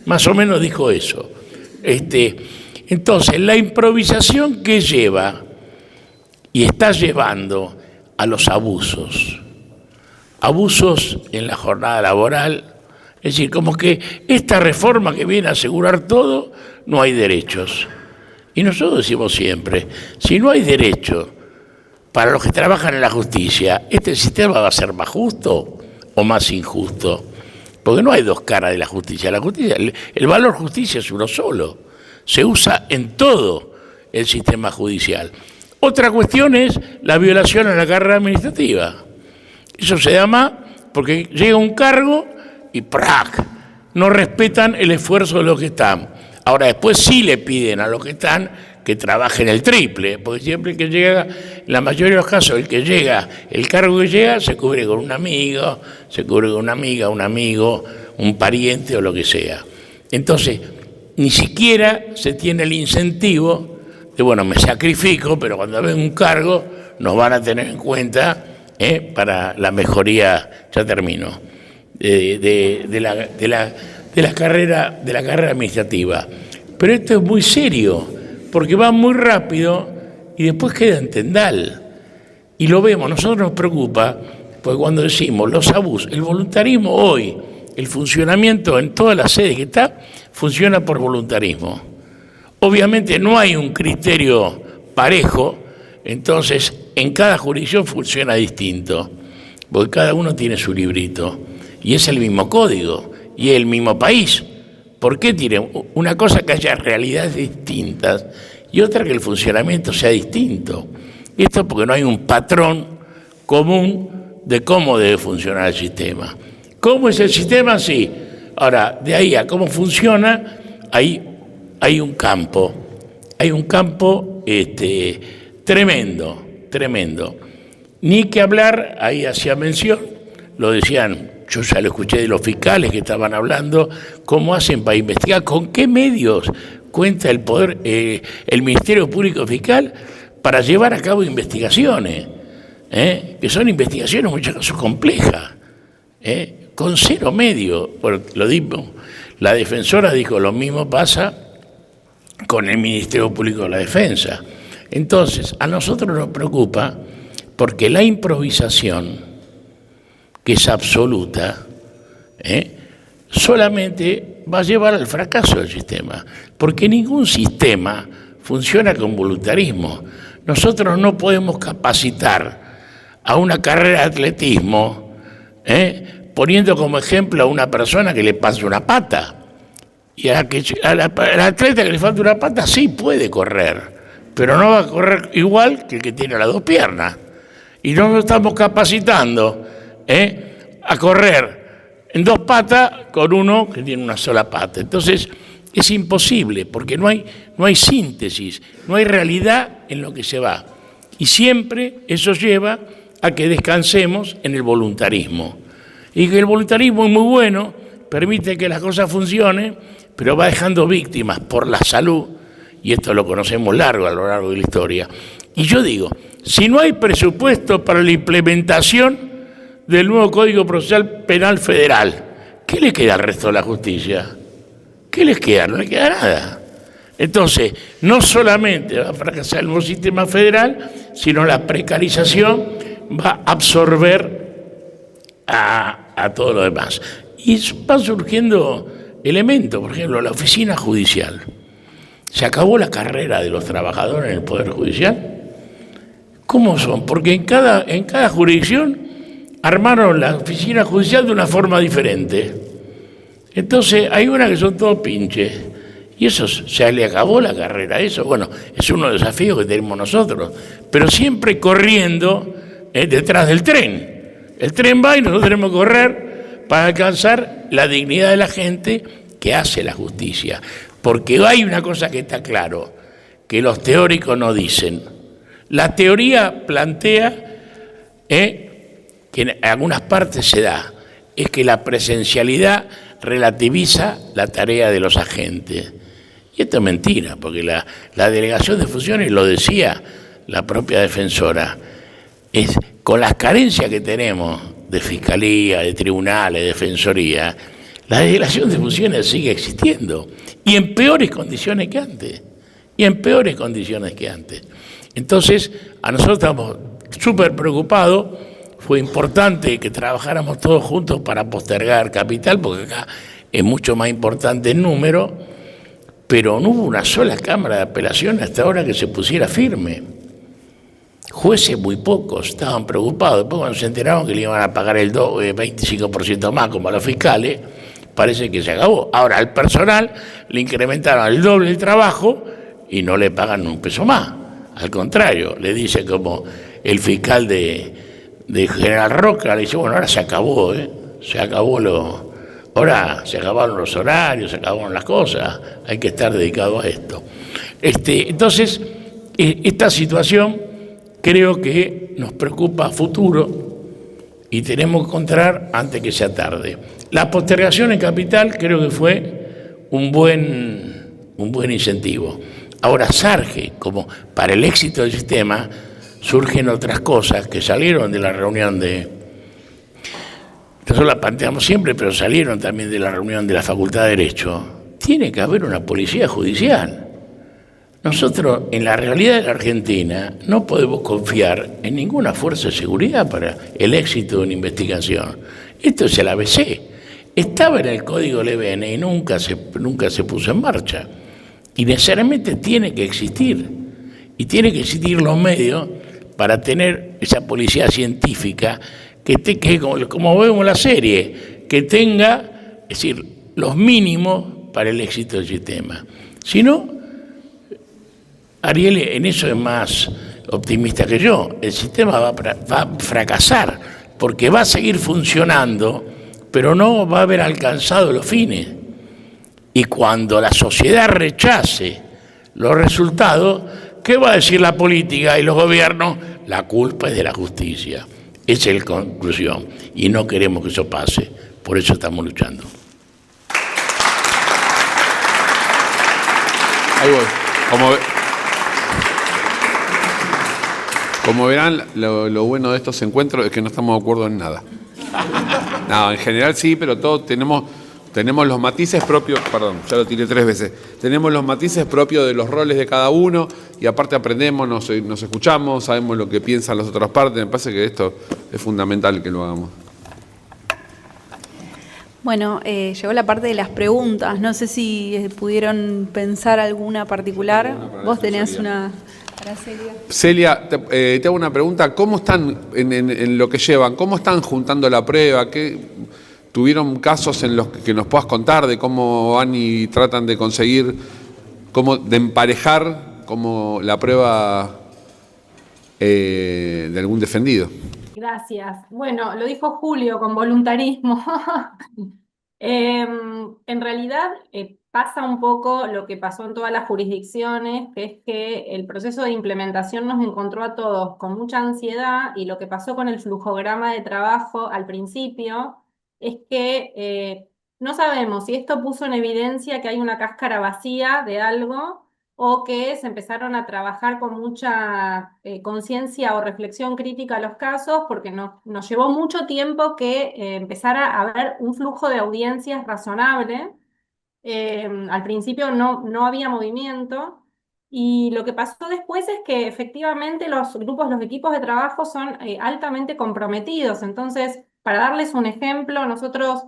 Más o menos dijo eso. Entonces, la improvisación que lleva y está llevando a los abusos en la jornada laboral, es decir, como que esta reforma que viene a asegurar todo, no hay derechos. Y nosotros decimos siempre, si no hay derechos para los que trabajan en la justicia, ¿este sistema va a ser más justo o más injusto? Porque no hay dos caras de la justicia. La justicia, el valor justicia es uno solo. Se usa en todo el sistema judicial. Otra cuestión es la violación a la carrera administrativa. Eso se llama porque llega un cargo y ¡prac! No respetan el esfuerzo de los que están. Ahora, después sí le piden a los que están que trabajen el triple, porque siempre que llega, en la mayoría de los casos, el cargo que llega, se cubre con un amigo, se cubre con una amiga, un amigo, un pariente o lo que sea. Entonces, ni siquiera se tiene el incentivo de, bueno, me sacrifico, pero cuando ven un cargo nos van a tener en cuenta para la mejoría, ya termino, de la carrera administrativa. Pero esto es muy serio, porque va muy rápido y después queda en tendal. Y lo vemos, nosotros nos preocupa, porque cuando decimos los abusos, el voluntarismo hoy, el funcionamiento en todas las sedes que está, funciona por voluntarismo. Obviamente no hay un criterio parejo, entonces en cada jurisdicción funciona distinto, porque cada uno tiene su librito, y es el mismo código, y es el mismo país. ¿Por qué tiene una cosa que haya realidades distintas y otra que el funcionamiento sea distinto? Esto porque no hay un patrón común de cómo debe funcionar el sistema. ¿Cómo es el sistema? Sí. Ahora, de ahí a cómo funciona, hay un campo. Hay un campo tremendo. Ni que hablar, ahí hacía mención, lo decían, yo ya lo escuché de los fiscales que estaban hablando, cómo hacen para investigar, con qué medios cuenta el poder, el Ministerio Público Fiscal para llevar a cabo investigaciones, que son investigaciones en muchos casos complejas, con 0 medios. Bueno, lo digo, la defensora dijo, lo mismo pasa con el Ministerio Público de la Defensa. Entonces, a nosotros nos preocupa porque la improvisación, que es absoluta, solamente va a llevar al fracaso del sistema, porque ningún sistema funciona con voluntarismo. Nosotros no podemos capacitar a una carrera de atletismo poniendo como ejemplo a una persona que le pase una pata. Y al atleta que le falta una pata sí puede correr, pero no va a correr igual que el que tiene las 2 piernas. Y no nos estamos capacitando a correr en 2 patas con uno que tiene una sola pata. Entonces es imposible porque no hay síntesis, no hay realidad en lo que se va. Y siempre eso lleva a que descansemos en el voluntarismo. Y que el voluntarismo es muy bueno, permite que las cosas funcionen, pero va dejando víctimas por la salud, y esto lo conocemos a lo largo de la historia. Y yo digo, si no hay presupuesto para la implementación del nuevo Código Procesal Penal Federal, ¿qué le queda al resto de la justicia? ¿Qué les queda? No le queda nada. Entonces, no solamente va a fracasar el nuevo sistema federal, sino la precarización va a absorber a a todo lo demás. Y van surgiendo elementos, por ejemplo, la oficina judicial. ¿Se acabó la carrera de los trabajadores en el Poder Judicial? ¿Cómo son? Porque en cada jurisdicción armaron la oficina judicial de una forma diferente. Entonces hay unas que son todos pinches. Y eso se le acabó la carrera. Eso, bueno, es uno de los desafíos que tenemos nosotros. Pero siempre corriendo detrás del tren. El tren va y nosotros tenemos que correr para alcanzar la dignidad de la gente que hace la justicia. Porque hay una cosa que está claro, que los teóricos no dicen. La teoría plantea que en algunas partes se da, es que la presencialidad relativiza la tarea de los agentes. Y esto es mentira, porque la delegación de funciones, lo decía la propia defensora, es con las carencias que tenemos de fiscalía, de tribunales, de defensoría, la delegación de funciones sigue existiendo y en peores condiciones que antes. Entonces, a nosotros estamos súper preocupados. Fue importante que trabajáramos todos juntos para postergar capital, porque acá es mucho más importante el número, pero no hubo una sola Cámara de Apelación hasta ahora que se pusiera firme. Jueces muy pocos, estaban preocupados. Después cuando se enteraron que le iban a pagar el 25% más como a los fiscales, parece que se acabó. Ahora al personal le incrementaron el doble el trabajo y no le pagan un peso más. Al contrario, le dice como el fiscal de General Roca, le dice, bueno, ahora se acabó, ahora se acabaron los horarios, se acabaron las cosas, hay que estar dedicado a esto. Entonces, esta situación creo que nos preocupa a futuro y tenemos que encontrar antes que sea tarde. La postergación en capital creo que fue un buen incentivo. Ahora surge, como para el éxito del sistema, surgen otras cosas que salieron de la reunión nosotros la planteamos siempre, pero salieron también de la reunión de la Facultad de Derecho. Tiene que haber una policía judicial. Nosotros, en la realidad de la Argentina, no podemos confiar en ninguna fuerza de seguridad para el éxito de una investigación. Esto es el ABC. Estaba en el Código LBN y nunca se puso en marcha. Y necesariamente tiene que existir. Y tiene que existir los medios para tener esa policía científica que como vemos en la serie, que tenga, es decir, los mínimos para el éxito del sistema. Si no, Ariel en eso es más optimista que yo. El sistema va a fracasar porque va a seguir funcionando, pero no va a haber alcanzado los fines. Y cuando la sociedad rechace los resultados, ¿qué va a decir la política y los gobiernos? La culpa es de la justicia. Esa es la conclusión. Y no queremos que eso pase. Por eso estamos luchando. Ahí voy. Como verán, lo bueno de estos encuentros es que no estamos de acuerdo en nada. No, en general sí, pero todos tenemos los matices propios, perdón, ya lo tiré 3 veces, tenemos los matices propios de los roles de cada uno y aparte aprendemos, nos escuchamos, sabemos lo que piensan las otras partes, me parece que esto es fundamental que lo hagamos. Bueno, llegó la parte de las preguntas, no sé si pudieron pensar alguna particular, vos tenías una para Celia. Celia, te hago una pregunta, ¿cómo están en lo que llevan? ¿Cómo están juntando la prueba? ¿Tuvieron casos en los que nos puedas contar de cómo van y tratan de conseguir, de emparejar como la prueba de algún defendido? Gracias. Bueno, lo dijo Julio con voluntarismo. En realidad pasa un poco lo que pasó en todas las jurisdicciones, que es que el proceso de implementación nos encontró a todos con mucha ansiedad y lo que pasó con el flujograma de trabajo al principio es que no sabemos si esto puso en evidencia que hay una cáscara vacía de algo o que se empezaron a trabajar con mucha conciencia o reflexión crítica a los casos, porque nos llevó mucho tiempo que empezara a haber un flujo de audiencias razonable. Al principio no había movimiento, y lo que pasó después es que efectivamente los equipos de trabajo son altamente comprometidos, entonces Para darles un ejemplo, nosotros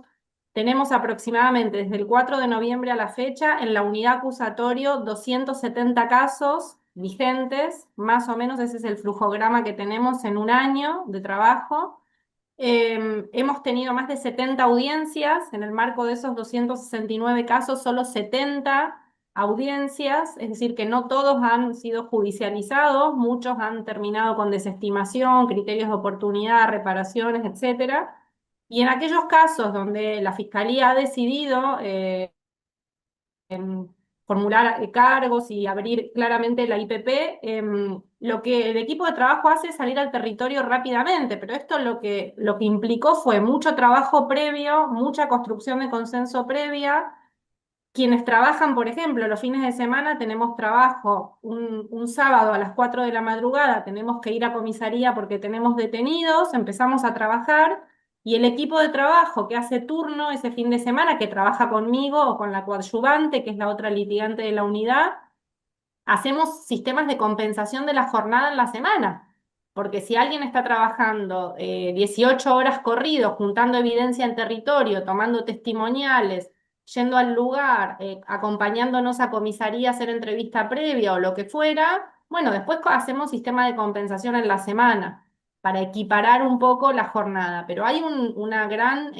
tenemos aproximadamente desde el 4 de noviembre a la fecha en la unidad acusatorio 270 casos vigentes, más o menos ese es el flujograma que tenemos en un año de trabajo. Hemos tenido más de 70 audiencias, en el marco de esos 269 casos, solo 70 audiencias, es decir, que no todos han sido judicializados, muchos han terminado con desestimación, criterios de oportunidad, reparaciones, etcétera. Y en aquellos casos donde la Fiscalía ha decidido formular cargos y abrir claramente la IPP, lo que el equipo de trabajo hace es salir al territorio rápidamente, pero esto lo que implicó fue mucho trabajo previo, mucha construcción de consenso previa. Quienes trabajan, por ejemplo, los fines de semana tenemos trabajo un sábado a las 4 de la madrugada, tenemos que ir a comisaría porque tenemos detenidos, empezamos a trabajar y el equipo de trabajo que hace turno ese fin de semana, que trabaja conmigo o con la coadyuvante, que es la otra litigante de la unidad, hacemos sistemas de compensación de la jornada en la semana. Porque si alguien está trabajando 18 horas corridos, juntando evidencia en territorio, tomando testimoniales, yendo al lugar, acompañándonos a comisaría a hacer entrevista previa o lo que fuera, bueno, después hacemos sistema de compensación en la semana para equiparar un poco la jornada. Pero hay una gran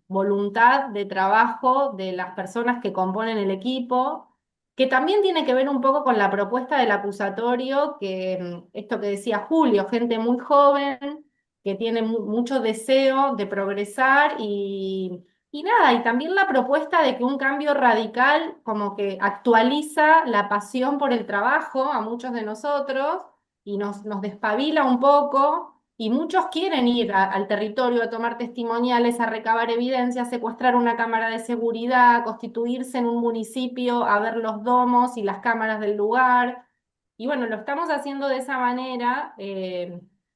voluntad de trabajo de las personas que componen el equipo, que también tiene que ver un poco con la propuesta del acusatorio, que esto que decía Julio, gente muy joven, que tiene mucho deseo de progresar y nada, y también la propuesta de que un cambio radical como que actualiza la pasión por el trabajo a muchos de nosotros y nos despabila un poco. Y muchos quieren ir al territorio a tomar testimoniales, a recabar evidencia, a secuestrar una cámara de seguridad, a constituirse en un municipio, a ver los domos y las cámaras del lugar. Y bueno, lo estamos haciendo de esa manera,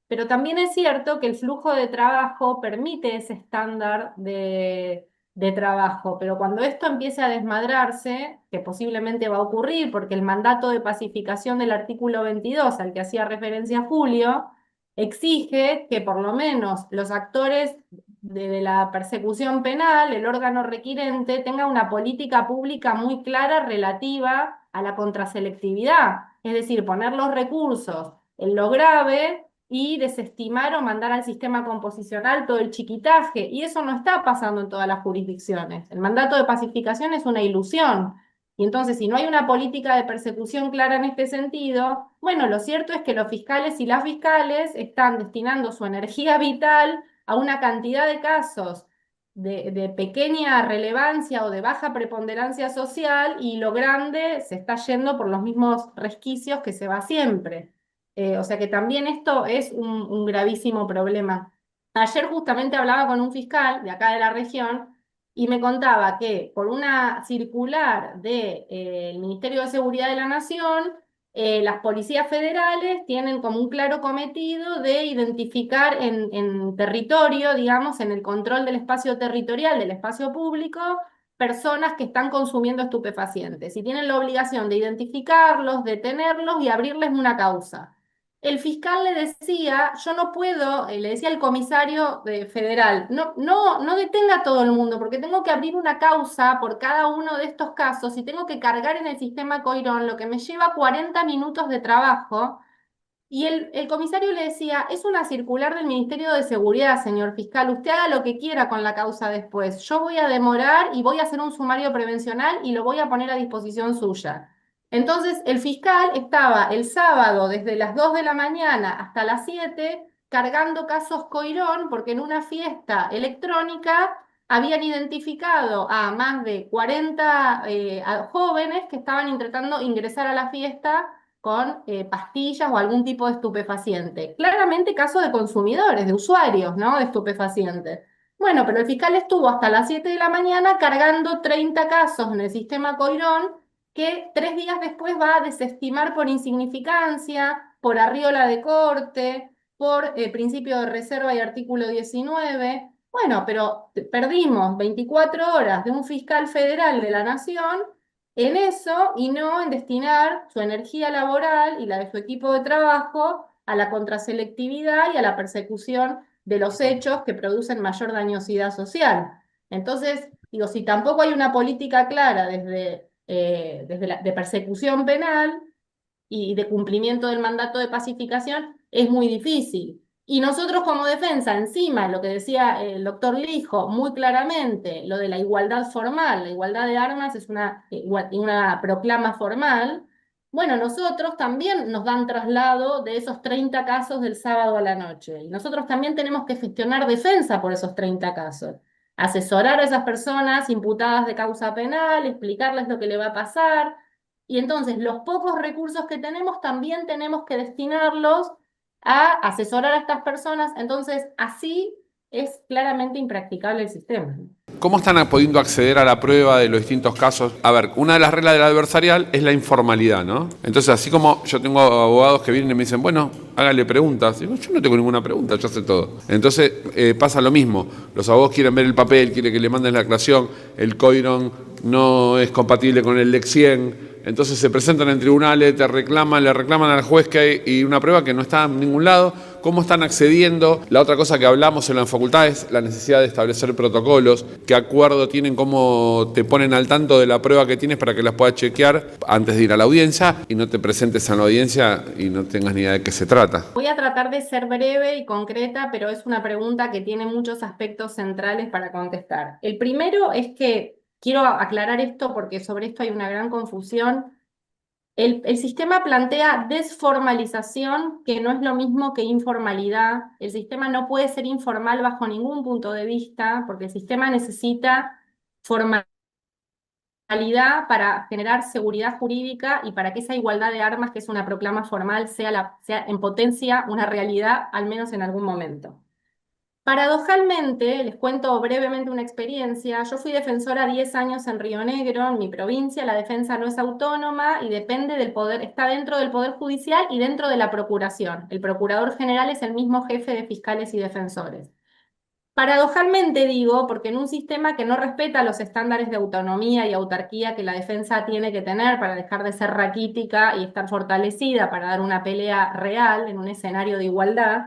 pero también es cierto que el flujo de trabajo permite ese estándar de trabajo, pero cuando esto empiece a desmadrarse, que posiblemente va a ocurrir porque el mandato de pacificación del artículo 22 al que hacía referencia Julio, exige que por lo menos los actores de la persecución penal, el órgano requirente, tenga una política pública muy clara relativa a la contraselectividad, es decir, poner los recursos en lo grave y desestimar o mandar al sistema composicional todo el chiquitaje, y eso no está pasando en todas las jurisdicciones. El mandato de pacificación es una ilusión. Y entonces, si no hay una política de persecución clara en este sentido, bueno, lo cierto es que los fiscales y las fiscales están destinando su energía vital a una cantidad de casos de pequeña relevancia o de baja preponderancia social, y lo grande se está yendo por los mismos resquicios que se va siempre. O sea que también esto es un gravísimo problema. Ayer justamente hablaba con un fiscal de acá de la región y me contaba que por una circular del Ministerio de Seguridad de la Nación, las policías federales tienen como un claro cometido de identificar en territorio, digamos, en el control del espacio territorial, del espacio público, personas que están consumiendo estupefacientes y tienen la obligación de identificarlos, detenerlos y abrirles una causa. El fiscal le decía, yo no puedo, le decía al comisario federal, no detenga a todo el mundo, porque tengo que abrir una causa por cada uno de estos casos y tengo que cargar en el sistema Coirón, lo que me lleva 40 minutos de trabajo. Y el comisario le decía, es una circular del Ministerio de Seguridad, señor fiscal, usted haga lo que quiera con la causa después. Yo voy a demorar y voy a hacer un sumario prevencional y lo voy a poner a disposición suya. Entonces, el fiscal estaba el sábado desde las 2 de la mañana hasta las 7 cargando casos Coirón, porque en una fiesta electrónica habían identificado a más de 40 jóvenes que estaban intentando ingresar a la fiesta con pastillas o algún tipo de estupefaciente. Claramente caso de consumidores, de usuarios, ¿no? De estupefacientes. Bueno, pero el fiscal estuvo hasta las 7 de la mañana cargando 30 casos en el sistema Coirón, que 3 días después va a desestimar por insignificancia, por arriola de corte, por principio de reserva y artículo 19. Bueno, pero perdimos 24 horas de un fiscal federal de la Nación en eso y no en destinar su energía laboral y la de su equipo de trabajo a la contraselectividad y a la persecución de los hechos que producen mayor dañosidad social. Entonces, digo, si tampoco hay una política clara de persecución penal y de cumplimiento del mandato de pacificación, es muy difícil. Y nosotros como defensa, encima, lo que decía el doctor Lijo, muy claramente, lo de la igualdad formal, la igualdad de armas es una proclama formal. Bueno, nosotros también nos dan traslado de esos 30 casos del sábado a la noche. Y nosotros también tenemos que gestionar defensa por esos 30 casos. Asesorar a esas personas imputadas de causa penal, explicarles lo que le va a pasar. Y entonces los pocos recursos que tenemos también tenemos que destinarlos a asesorar a estas personas. Entonces, así es claramente impracticable el sistema. ¿Cómo están pudiendo acceder a la prueba de los distintos casos? A ver, una de las reglas del adversarial es la informalidad, ¿no? Entonces, así como yo tengo abogados que vienen y me dicen, bueno, hágale preguntas. Digo, yo no tengo ninguna pregunta, yo sé todo. Entonces, pasa lo mismo. Los abogados quieren ver el papel, quieren que le manden la aclaración, el COIRON no es compatible con el LEC 100. Entonces se presentan en tribunales, le reclaman al juez que hay una prueba que no está en ningún lado. ¿Cómo están accediendo? La otra cosa que hablamos en la facultad es la necesidad de establecer protocolos. ¿Qué acuerdo tienen? ¿Cómo te ponen al tanto de la prueba que tienes para que las puedas chequear antes de ir a la audiencia y no te presentes a la audiencia y no tengas ni idea de qué se trata? Voy a tratar de ser breve y concreta, pero es una pregunta que tiene muchos aspectos centrales para contestar. El primero es que quiero aclarar esto porque sobre esto hay una gran confusión. El sistema plantea desformalización, que no es lo mismo que informalidad. El sistema no puede ser informal bajo ningún punto de vista, porque el sistema necesita formalidad para generar seguridad jurídica y para que esa igualdad de armas, que es una proclama formal, sea en potencia una realidad, al menos en algún momento. Paradojalmente, les cuento brevemente una experiencia. Yo fui defensora 10 años en Río Negro, en mi provincia. La defensa no es autónoma y depende del poder, está dentro del Poder Judicial y dentro de la Procuración. El Procurador General es el mismo jefe de fiscales y defensores. Paradojalmente digo, porque en un sistema que no respeta los estándares de autonomía y autarquía que la defensa tiene que tener para dejar de ser raquítica y estar fortalecida para dar una pelea real en un escenario de igualdad,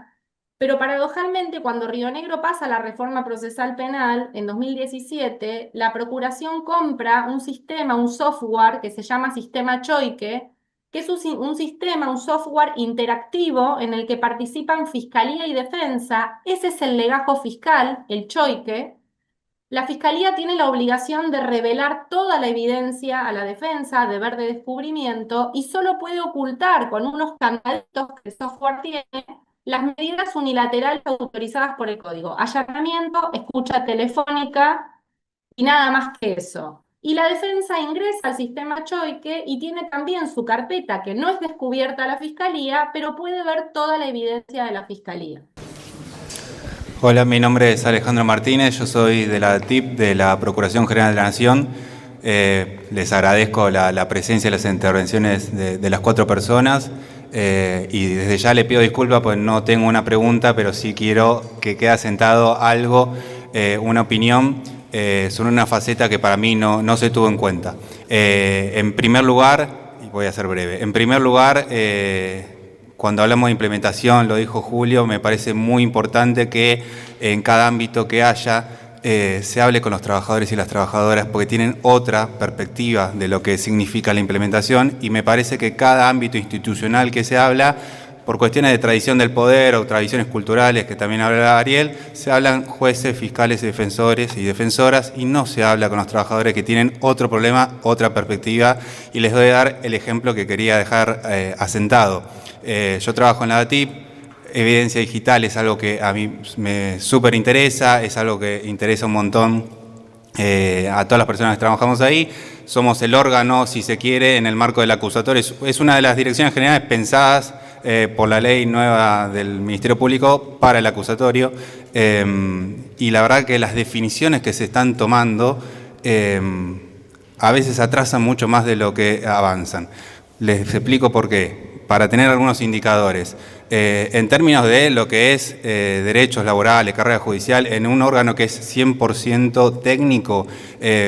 pero paradojalmente, cuando Río Negro pasa la reforma procesal penal en 2017, la Procuración compra un sistema, un software que se llama Sistema Choique, que es un sistema, un software interactivo en el que participan Fiscalía y Defensa. Ese es el legajo fiscal, el Choique. La Fiscalía tiene la obligación de revelar toda la evidencia a la defensa, deber de descubrimiento, y solo puede ocultar con unos candaditos que el software tiene las medidas unilaterales autorizadas por el código. Allanamiento, escucha telefónica y nada más que eso. Y la defensa ingresa al sistema Choique y tiene también su carpeta que no es descubierta a la Fiscalía, pero puede ver toda la evidencia de la Fiscalía. Hola, mi nombre es Alejandro Martínez, yo soy de la TIP de la Procuración General de la Nación. Les agradezco la presencia y las intervenciones de las 4 personas. Y desde ya le pido disculpas porque no tengo una pregunta, pero sí quiero que quede asentado algo, una opinión sobre una faceta que para mí no se tuvo en cuenta. En primer lugar, y voy a ser breve, en primer lugar, cuando hablamos de implementación, lo dijo Julio, me parece muy importante que en cada ámbito que haya se hable con los trabajadores y las trabajadoras porque tienen otra perspectiva de lo que significa la implementación y me parece que cada ámbito institucional que se habla, por cuestiones de tradición del poder o tradiciones culturales que también habla Ariel, se hablan jueces, fiscales, defensores y defensoras y no se habla con los trabajadores que tienen otro problema, otra perspectiva y les doy a dar el ejemplo que quería dejar asentado. Yo trabajo en la DATIP, evidencia digital es algo que a mí me súper interesa, es algo que interesa un montón a todas las personas que trabajamos ahí. Somos el órgano, si se quiere, en el marco del acusatorio. Es una de las direcciones generales pensadas por la ley nueva del Ministerio Público para el acusatorio. Y la verdad que las definiciones que se están tomando a veces atrasan mucho más de lo que avanzan. Les explico por qué. Para tener algunos indicadores. En términos de lo que es derechos laborales, carrera judicial, en un órgano que es 100% técnico,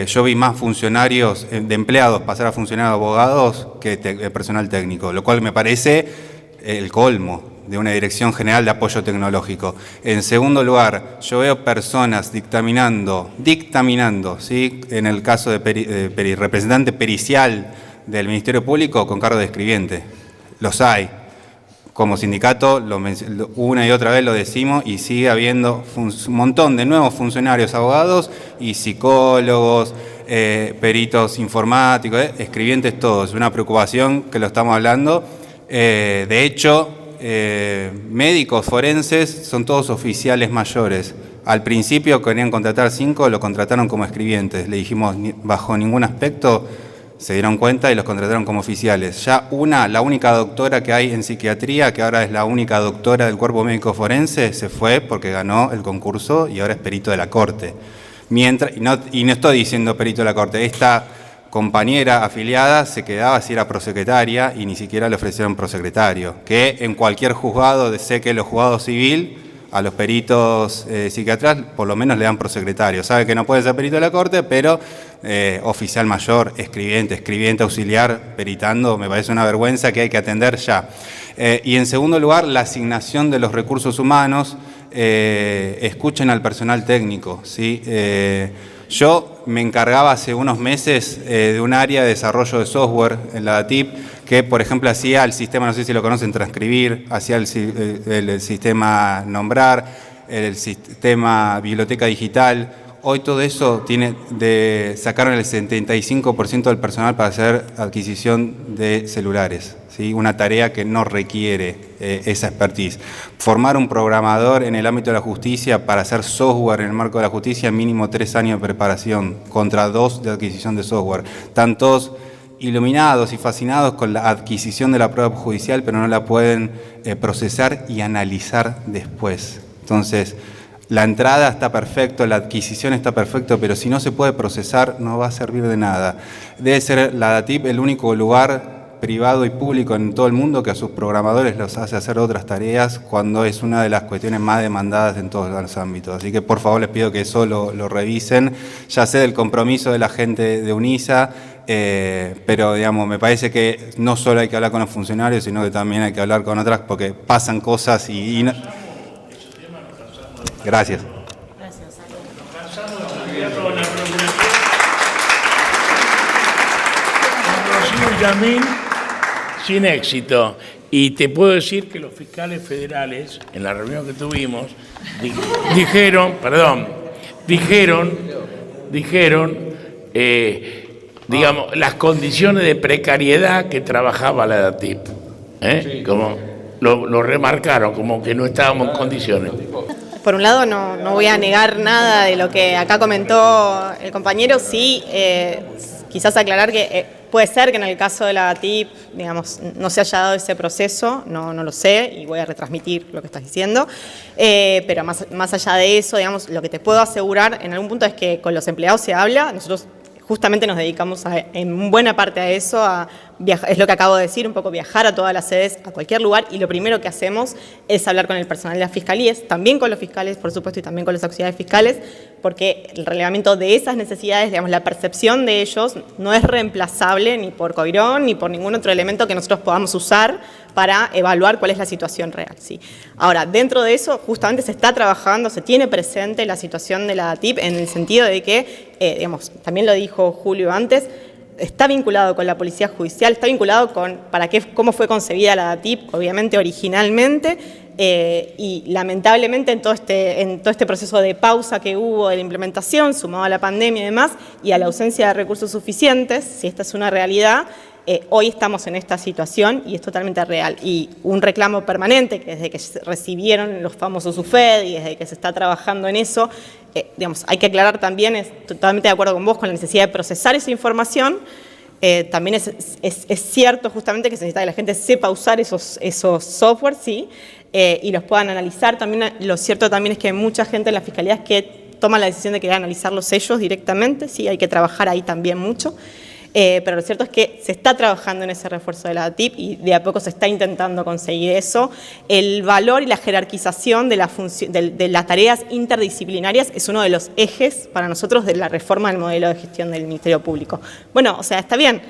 yo vi más funcionarios de empleados pasar a funcionarios abogados que personal técnico, lo cual me parece el colmo de una Dirección General de Apoyo Tecnológico. En segundo lugar, yo veo personas dictaminando, ¿sí?, en el caso de representante pericial del Ministerio Público con cargo de escribiente. Los hay. Como sindicato, una y otra vez lo decimos, y sigue habiendo un montón de nuevos funcionarios abogados y psicólogos, peritos informáticos, escribientes, todos. Una preocupación que lo estamos hablando. De hecho, médicos forenses son todos oficiales mayores. Al principio querían contratar 5, lo contrataron como escribientes. Le dijimos, bajo ningún aspecto, se dieron cuenta y los contrataron como oficiales. Ya la única doctora que hay en psiquiatría, que ahora es la única doctora del cuerpo médico forense, se fue porque ganó el concurso y ahora es perito de la Corte. Y no estoy diciendo perito de la Corte, esta compañera afiliada se quedaba si era prosecretaria y ni siquiera le ofrecieron prosecretario, que en cualquier juzgado, sé que los juzgados civil, a los peritos psiquiatras por lo menos le dan prosecretario. Sabe que no puede ser perito de la Corte, pero oficial mayor, escribiente auxiliar, peritando, me parece una vergüenza que hay que atender ya. Y en segundo lugar, la asignación de los recursos humanos. Escuchen al personal técnico, ¿sí? Yo me encargaba hace unos meses de un área de desarrollo de software en la DATIP, que por ejemplo hacía el sistema, no sé si lo conocen, transcribir, hacía el sistema nombrar, el sistema biblioteca digital. Hoy todo eso sacaron el 75% del personal para hacer adquisición de celulares, ¿sí? Una tarea que no requiere esa expertise. Formar un programador en el ámbito de la justicia para hacer software en el marco de la justicia, mínimo 3 años de preparación, contra 2 de adquisición de software. Están todos iluminados y fascinados con la adquisición de la prueba judicial, pero no la pueden procesar y analizar después. Entonces, la entrada está perfecto, la adquisición está perfecto, pero si no se puede procesar no va a servir de nada. Debe ser la DATIP el único lugar privado y público en todo el mundo que a sus programadores los hace hacer otras tareas cuando es una de las cuestiones más demandadas en todos los ámbitos. Así que por favor les pido que eso lo revisen. Ya sé del compromiso de la gente de UNISA, pero digamos, me parece que no solo hay que hablar con los funcionarios, sino que también hay que hablar con otras, porque pasan cosas y no... Gracias. Rocío y Yamil, sin éxito. Y te puedo decir que los fiscales federales, en la reunión que tuvimos, dijeron, digamos, las condiciones de precariedad que trabajaba la DATIP. Sí. Como lo remarcaron, como que no estábamos en condiciones. Por un lado, no voy a negar nada de lo que acá comentó el compañero, sí, quizás aclarar que puede ser que en el caso de la DATIP, digamos, no se haya dado ese proceso, no lo sé, y voy a retransmitir lo que estás diciendo, pero más allá de eso, digamos, lo que te puedo asegurar en algún punto es que con los empleados se habla, nosotros justamente nos dedicamos en buena parte a eso, a viajar, es lo que acabo de decir, un poco viajar a todas las sedes, a cualquier lugar, y lo primero que hacemos es hablar con el personal de las fiscalías, también con los fiscales, por supuesto, y también con las auxiliares fiscales, porque el relevamiento de esas necesidades, digamos, la percepción de ellos no es reemplazable ni por Coirón ni por ningún otro elemento que nosotros podamos usar para evaluar cuál es la situación real, ¿sí? Ahora, dentro de eso, justamente se está trabajando, se tiene presente la situación de la DATIP en el sentido de que, digamos, también lo dijo Julio antes, está vinculado con la policía judicial, está vinculado con cómo fue concebida la DATIP, obviamente originalmente, y lamentablemente en todo este proceso de pausa que hubo de la implementación, sumado a la pandemia y demás, y a la ausencia de recursos suficientes, si esta es una realidad, hoy estamos en esta situación y es totalmente real. Y un reclamo permanente, que desde que recibieron los famosos UFED y desde que se está trabajando en eso, digamos, hay que aclarar también, es totalmente de acuerdo con vos, con la necesidad de procesar esa información. También es cierto justamente que se necesita que la gente sepa usar esos softwares, ¿sí? Y los puedan analizar. También, lo cierto también es que hay mucha gente en las fiscalías que toma la decisión de querer analizarlos ellos directamente, ¿sí? Hay que trabajar ahí también mucho. Pero lo cierto es que se está trabajando en ese refuerzo de la DATIP y de a poco se está intentando conseguir eso. El valor y la jerarquización de las tareas interdisciplinarias es uno de los ejes para nosotros de la reforma del modelo de gestión del Ministerio Público. Bueno, o sea, está bien.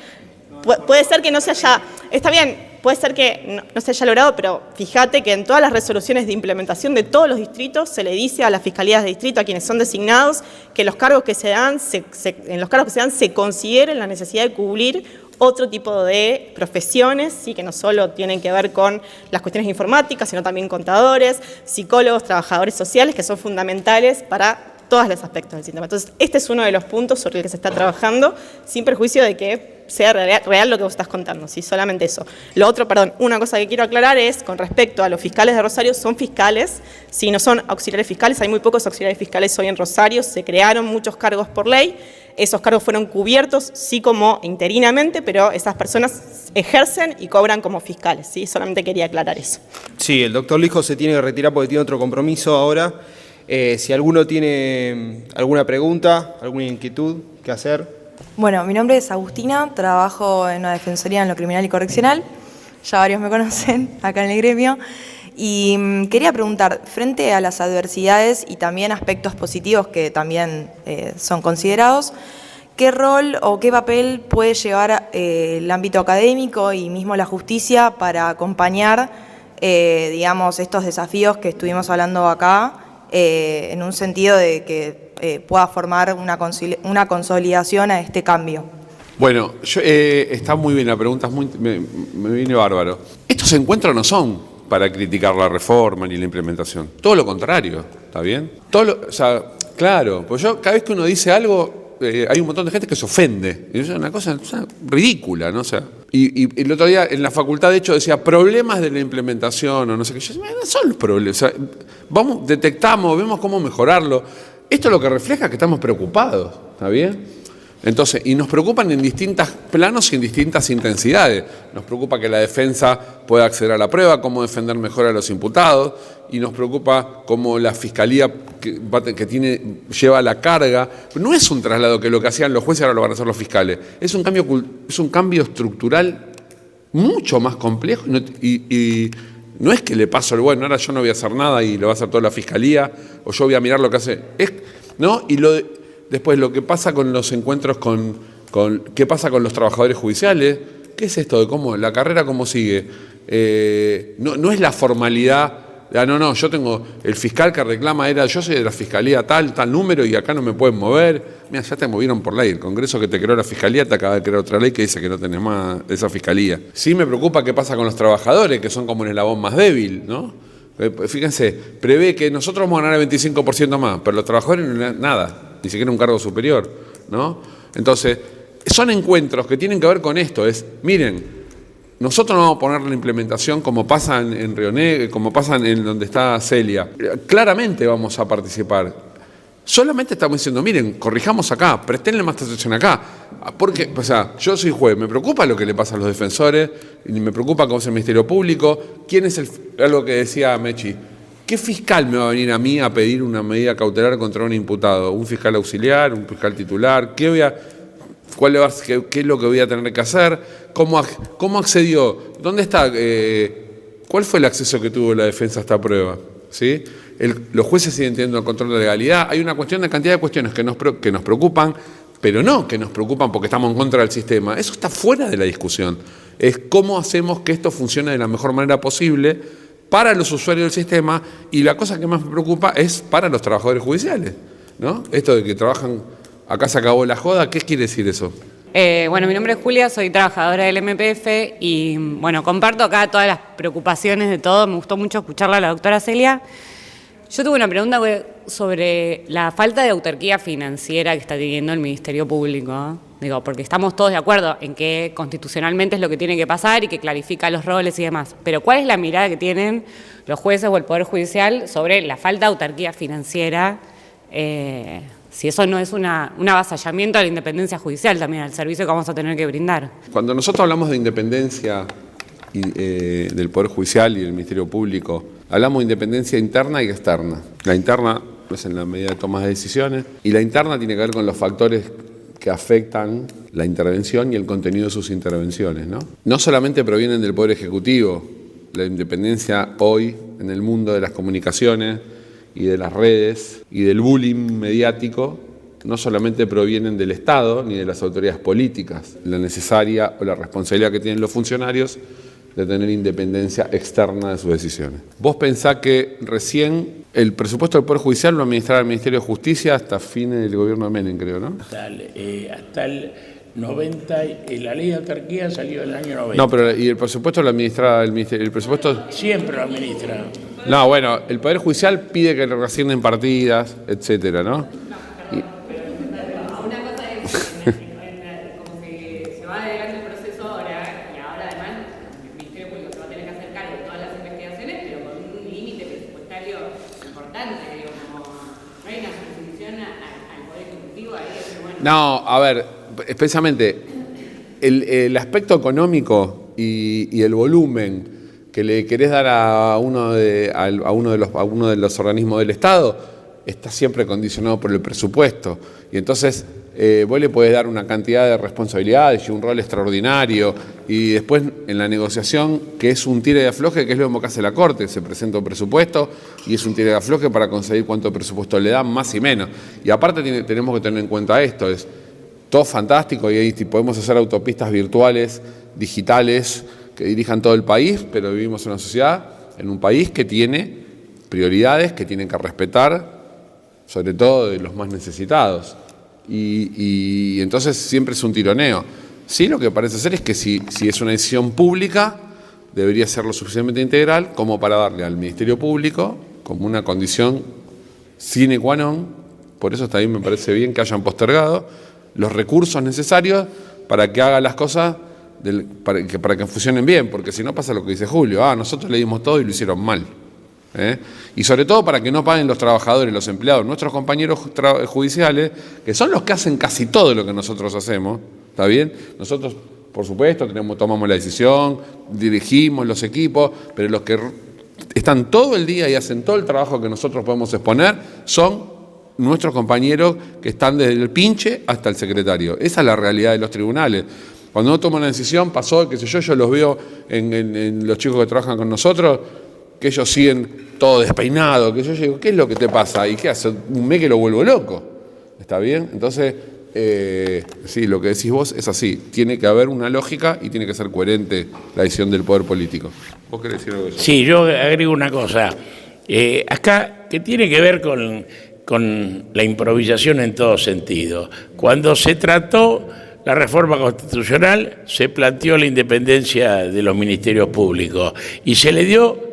Puede ser que no se haya... Está bien, puede ser que no se haya logrado, pero fíjate que en todas las resoluciones de implementación de todos los distritos se le dice a las fiscalías de distrito, a quienes son designados, que los cargos que se dan, en los cargos que se dan se consideren la necesidad de cubrir otro tipo de profesiones, ¿sí? Que no solo tienen que ver con las cuestiones informáticas, sino también contadores, psicólogos, trabajadores sociales, que son fundamentales para todos los aspectos del sistema. Entonces, este es uno de los puntos sobre el que se está trabajando, sin perjuicio de que sea real lo que vos estás contando, ¿sí? Solamente eso. Lo otro, perdón, una cosa que quiero aclarar es, con respecto a los fiscales de Rosario, son fiscales, ¿sí? No son auxiliares fiscales, hay muy pocos auxiliares fiscales hoy en Rosario, se crearon muchos cargos por ley, esos cargos fueron cubiertos, sí, como interinamente, pero esas personas ejercen y cobran como fiscales, ¿sí? Solamente quería aclarar eso. Sí, el doctor Lijo se tiene que retirar porque tiene otro compromiso ahora. Si alguno tiene alguna pregunta, alguna inquietud que hacer. Bueno, mi nombre es Agustina, trabajo en una defensoría en lo criminal y correccional, ya varios me conocen acá en el gremio, y quería preguntar, frente a las adversidades y también aspectos positivos que también son considerados, ¿qué rol o qué papel puede llevar el ámbito académico y mismo la justicia para acompañar, digamos, estos desafíos que estuvimos hablando acá, en un sentido de que pueda formar una consolidación a este cambio? Bueno, está muy bien la pregunta, me viene bárbaro. Estos encuentros no son para criticar la reforma ni la implementación, todo lo contrario, ¿está bien? O sea, claro, pues cada vez que uno dice algo, hay un montón de gente que se ofende, y eso es una cosa ridícula, ¿no? O sea, y el otro día en la facultad, de hecho, decía problemas de la implementación o no sé qué. Yo decía, no son los problemas, o sea, detectamos, vemos cómo mejorarlo. Esto es lo que refleja que estamos preocupados, ¿está bien? Entonces, y nos preocupan en distintos planos y en distintas intensidades. Nos preocupa que la defensa pueda acceder a la prueba, cómo defender mejor a los imputados, y nos preocupa cómo la fiscalía lleva la carga. No es un traslado que lo que hacían los jueces ahora lo van a hacer los fiscales. Es un cambio estructural mucho más complejo y no es que le paso el bueno, ahora yo no voy a hacer nada y lo va a hacer toda la fiscalía, o yo voy a mirar lo que hace. ¿No? Y después lo que pasa con los encuentros qué pasa con los trabajadores judiciales, ¿qué es esto de cómo la carrera cómo sigue? No es la formalidad, no, yo tengo el fiscal que reclama, yo soy de la fiscalía tal número y acá no me pueden mover. Mira, ya te movieron por ley, el Congreso que te creó la fiscalía te acaba de crear otra ley que dice que no tenés más esa fiscalía. Sí me preocupa qué pasa con los trabajadores, que son como un eslabón más débil, ¿no? Fíjense, prevé que nosotros vamos a ganar el 25% más, pero los trabajadores nada, ni siquiera un cargo superior, ¿no? Entonces, son encuentros que tienen que ver con esto, miren, nosotros no vamos a poner la implementación como pasa en Río Negro, como pasa en donde está Celia. Claramente vamos a participar. Solamente estamos diciendo, miren, corrijamos acá, prestenle más atención acá. Porque, o sea, yo soy juez, me preocupa lo que le pasa a los defensores, y me preocupa cómo es el Ministerio Público, quién es algo que decía Mechi. ¿Qué fiscal me va a venir a mí a pedir una medida cautelar contra un imputado? ¿Un fiscal auxiliar? ¿Un fiscal titular? ¿Qué es lo que voy a tener que hacer? ¿Cómo accedió? ¿Dónde está? ¿Cuál fue el acceso que tuvo la defensa a esta prueba? ¿Sí? Los jueces siguen teniendo el control de legalidad. Hay una cantidad de cuestiones que nos preocupan, pero no que nos preocupan porque estamos en contra del sistema. Eso está fuera de la discusión. Es cómo hacemos que esto funcione de la mejor manera posible para los usuarios del sistema, y la cosa que más me preocupa es para los trabajadores judiciales, ¿no? Esto de que trabajan, acá se acabó la joda, ¿qué quiere decir eso? Bueno, mi nombre es Julia, soy trabajadora del MPF y, bueno, comparto acá todas las preocupaciones de todo. Me gustó mucho escucharla a la doctora Celia. Yo tuve una pregunta sobre la falta de autarquía financiera que está teniendo el Ministerio Público, ¿no? Digo, porque estamos todos de acuerdo en que constitucionalmente es lo que tiene que pasar y que clarifica los roles y demás. Pero ¿cuál es la mirada que tienen los jueces o el Poder Judicial sobre la falta de autarquía financiera? Si eso no es un avasallamiento a la independencia judicial también, al servicio que vamos a tener que brindar. Cuando nosotros hablamos de independencia del Poder Judicial y del Ministerio Público, hablamos de independencia interna y externa. La interna es en la medida de tomas de decisiones, y la interna tiene que ver con los factores que afectan la intervención y el contenido de sus intervenciones, ¿no? No solamente provienen del Poder Ejecutivo. La independencia hoy en el mundo de las comunicaciones y de las redes y del bullying mediático no solamente provienen del Estado ni de las autoridades políticas. La necesaria o la responsabilidad que tienen los funcionarios de tener independencia externa de sus decisiones. Vos pensás que recién el presupuesto del Poder Judicial lo administraba el Ministerio de Justicia hasta fines del gobierno de Menem, creo, ¿no? Hasta el 90, la ley de autarquía salió en el año 90. No, pero ¿y el presupuesto lo administra el Ministerio? ¿El presupuesto? Siempre lo administra. No, bueno, el Poder Judicial pide que le reasignen partidas, etcétera, ¿no? No, a ver, especialmente el aspecto económico y el volumen que le querés dar a uno de los organismos del Estado está siempre condicionado por el presupuesto. Y entonces vos le podés dar una cantidad de responsabilidades y un rol extraordinario, y después en la negociación, que es un tire de afloje, que es lo mismo que hace la Corte, se presenta un presupuesto y es un tire de afloje para conseguir cuánto presupuesto le dan, más y menos. Y aparte tenemos que tener en cuenta esto, es todo fantástico y ahí podemos hacer autopistas virtuales, digitales, que dirijan todo el país, pero vivimos en una sociedad, en un país que tiene prioridades que tienen que respetar, sobre todo de los más necesitados. Y entonces siempre es un tironeo. Sí, lo que parece ser es que si es una decisión pública, debería ser lo suficientemente integral como para darle al Ministerio Público como una condición sine qua non, por eso también me parece bien que hayan postergado los recursos necesarios para que haga las cosas, para que funcionen bien, porque si no pasa lo que dice Julio, nosotros le dimos todo y lo hicieron mal. Y sobre todo para que no paguen los trabajadores, los empleados, nuestros compañeros judiciales, que son los que hacen casi todo lo que nosotros hacemos, ¿está bien? Nosotros, por supuesto, tomamos la decisión, dirigimos los equipos, pero los que están todo el día y hacen todo el trabajo que nosotros podemos exponer son nuestros compañeros que están desde el pinche hasta el secretario. Esa es la realidad de los tribunales. Cuando uno toma una decisión, pasó, qué sé yo los veo en los chicos que trabajan con nosotros, que ellos siguen todo despeinado, que yo digo, ¿qué es lo que te pasa? ¿Y qué hace? Un mes que lo vuelvo loco. ¿Está bien? Entonces, sí, lo que decís vos es así. Tiene que haber una lógica y tiene que ser coherente la decisión del poder político. ¿Vos querés decir algo de eso? Sí, yo agrego una cosa. Acá, que tiene que ver con la improvisación en todo sentido. Cuando se trató la reforma constitucional, se planteó la independencia de los ministerios públicos y se le dio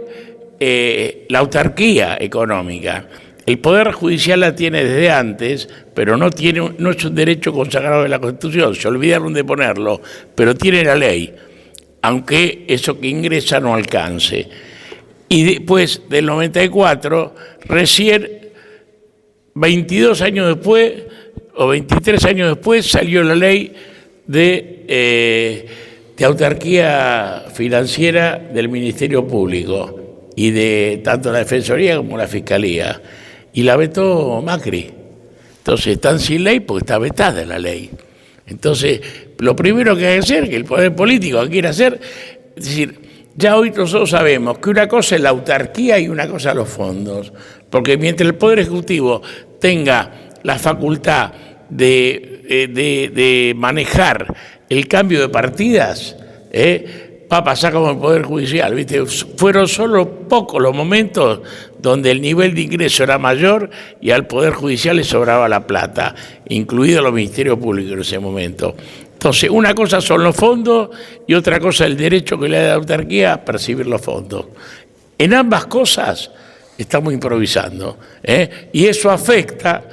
la autarquía económica. El Poder Judicial la tiene desde antes, pero no es un derecho consagrado en la Constitución, se olvidaron de ponerlo, pero tiene la ley, aunque eso que ingresa no alcance. Y después del 94, recién 22 años después, o 23 años después, salió la ley de autarquía financiera del Ministerio Público y de tanto la Defensoría como la Fiscalía, y la vetó Macri. Entonces están sin ley porque está vetada la ley. Entonces, lo primero que hay que hacer, que el poder político quiere hacer, es decir, ya hoy nosotros sabemos que una cosa es la autarquía y una cosa los fondos, porque mientras el Poder Ejecutivo tenga la facultad de manejar el cambio de partidas, va a pasar como el Poder Judicial, ¿viste? Fueron solo pocos los momentos donde el nivel de ingreso era mayor y al Poder Judicial le sobraba la plata, incluidos los ministerios públicos en ese momento. Entonces, una cosa son los fondos y otra cosa el derecho que le da la autarquía a percibir los fondos. En ambas cosas estamos improvisando, y eso afecta,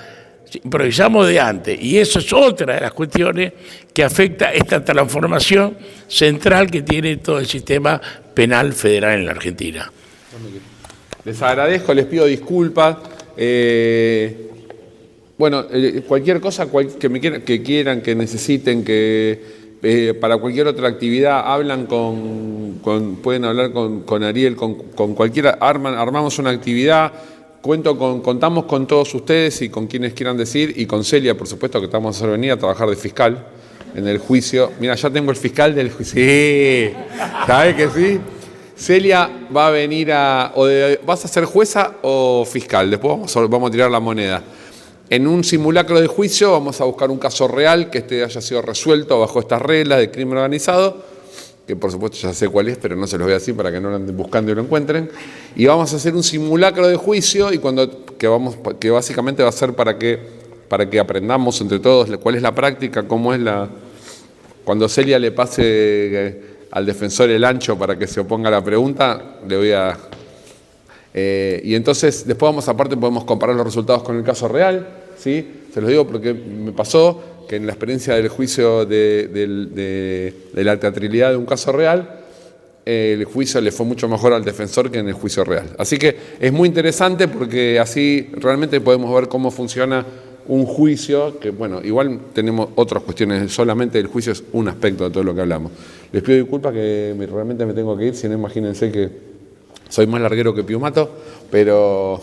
improvisamos de antes, y eso es otra de las cuestiones que afecta esta transformación central que tiene todo el sistema penal federal en la Argentina. Les agradezco, les pido disculpas. Bueno, cualquier cosa que quieran, que necesiten, que para cualquier otra actividad, hablan pueden hablar con Ariel, con cualquiera, armamos una actividad. Contamos con todos ustedes y con quienes quieran decir, y con Celia, por supuesto, que estamos a hacer venir a trabajar de fiscal en el juicio. Mira, ya tengo el fiscal del juicio. Sí, ¿sabes que sí? Celia va a venir ¿vas a ser jueza o fiscal? Después vamos a tirar la moneda. En un simulacro de juicio vamos a buscar un caso real que haya sido resuelto bajo estas reglas de crimen organizado, que por supuesto ya sé cuál es, pero no se los voy a decir para que no lo anden buscando y lo encuentren. Y vamos a hacer un simulacro de juicio que básicamente va a ser para que aprendamos entre todos cuál es la práctica, cómo es Cuando Celia le pase al defensor el ancho para que se oponga a la pregunta, le voy a... y entonces después podemos comparar los resultados con el caso real, ¿sí? Se los digo porque me pasó que en la experiencia del juicio de la teatralidad de un caso real, el juicio le fue mucho mejor al defensor que en el juicio real. Así que es muy interesante porque así realmente podemos ver cómo funciona un juicio, que bueno, igual tenemos otras cuestiones, solamente el juicio es un aspecto de todo lo que hablamos. Les pido disculpas que realmente me tengo que ir, si no imagínense que soy más larguero que Piumato, pero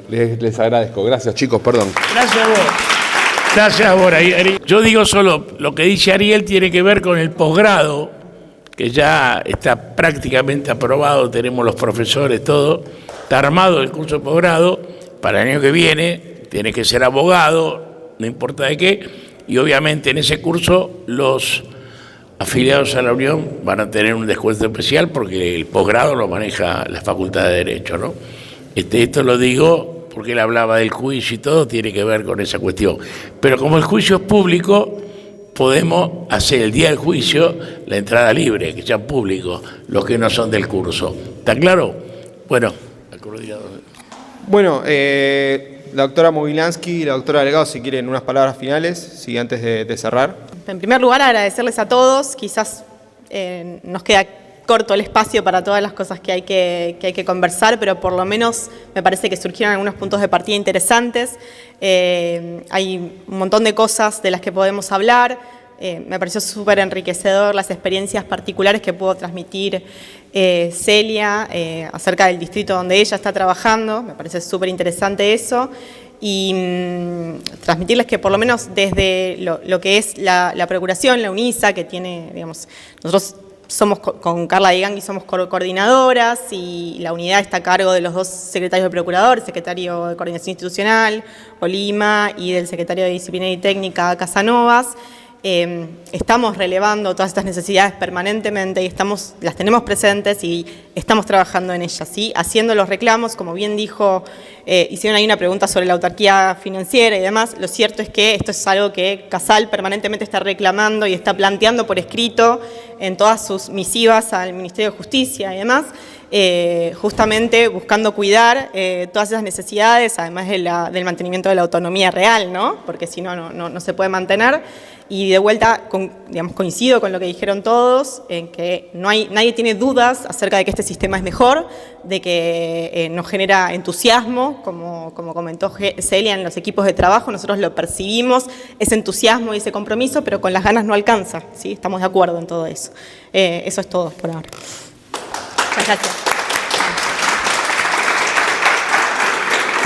les agradezco. Gracias, chicos, perdón. Gracias a vos. Gracias a vos, Ariel. Yo digo solo, lo que dice Ariel tiene que ver con el posgrado, que ya está prácticamente aprobado, tenemos los profesores, todo, está armado el curso de posgrado, para el año que viene, tiene que ser abogado, no importa de qué, y obviamente en ese curso los afiliados a la Unión van a tener un descuento especial porque el posgrado lo maneja la Facultad de Derecho, ¿no? Esto lo digo porque él hablaba del juicio y todo, tiene que ver con esa cuestión. Pero como el juicio es público, podemos hacer el día del juicio la entrada libre, que sean públicos los que no son del curso. ¿Está claro? Bueno, al coordinador. Bueno, la doctora Mogilansky y la doctora Delgado, si quieren unas palabras finales, sí, antes de cerrar. En primer lugar, agradecerles a todos. Quizás nos queda corto el espacio para todas las cosas que hay que conversar, pero por lo menos me parece que surgieron algunos puntos de partida interesantes. Hay un montón de cosas de las que podemos hablar. Me pareció súper enriquecedor las experiencias particulares que pudo transmitir Celia acerca del distrito donde ella está trabajando. Me parece súper interesante eso. Y transmitirles que por lo menos desde lo que es la Procuración, la UNISA, que tiene, digamos, nosotros somos con Carla Digangui somos coordinadoras y la unidad está a cargo de los dos secretarios de procurador, el secretario de Coordinación Institucional, Olima, y del secretario de Disciplina y Técnica, Casanovas. Estamos relevando todas estas necesidades permanentemente y las tenemos presentes y estamos trabajando en ellas, ¿sí? Haciendo los reclamos, como bien dijo, hicieron ahí una pregunta sobre la autarquía financiera y demás. Lo cierto es que esto es algo que Casal permanentemente está reclamando y está planteando por escrito en todas sus misivas al Ministerio de Justicia y demás, justamente buscando cuidar todas esas necesidades, además del mantenimiento de la autonomía real, ¿no? Porque si no, no se puede mantener. Y de vuelta, coincido con lo que dijeron todos, en que nadie tiene dudas acerca de que este sistema es mejor, de que nos genera entusiasmo, como comentó Celia en los equipos de trabajo, nosotros lo percibimos, ese entusiasmo y ese compromiso, pero con las ganas no alcanza, ¿sí? Estamos de acuerdo en todo eso. Eso es todo por ahora. Muchas gracias.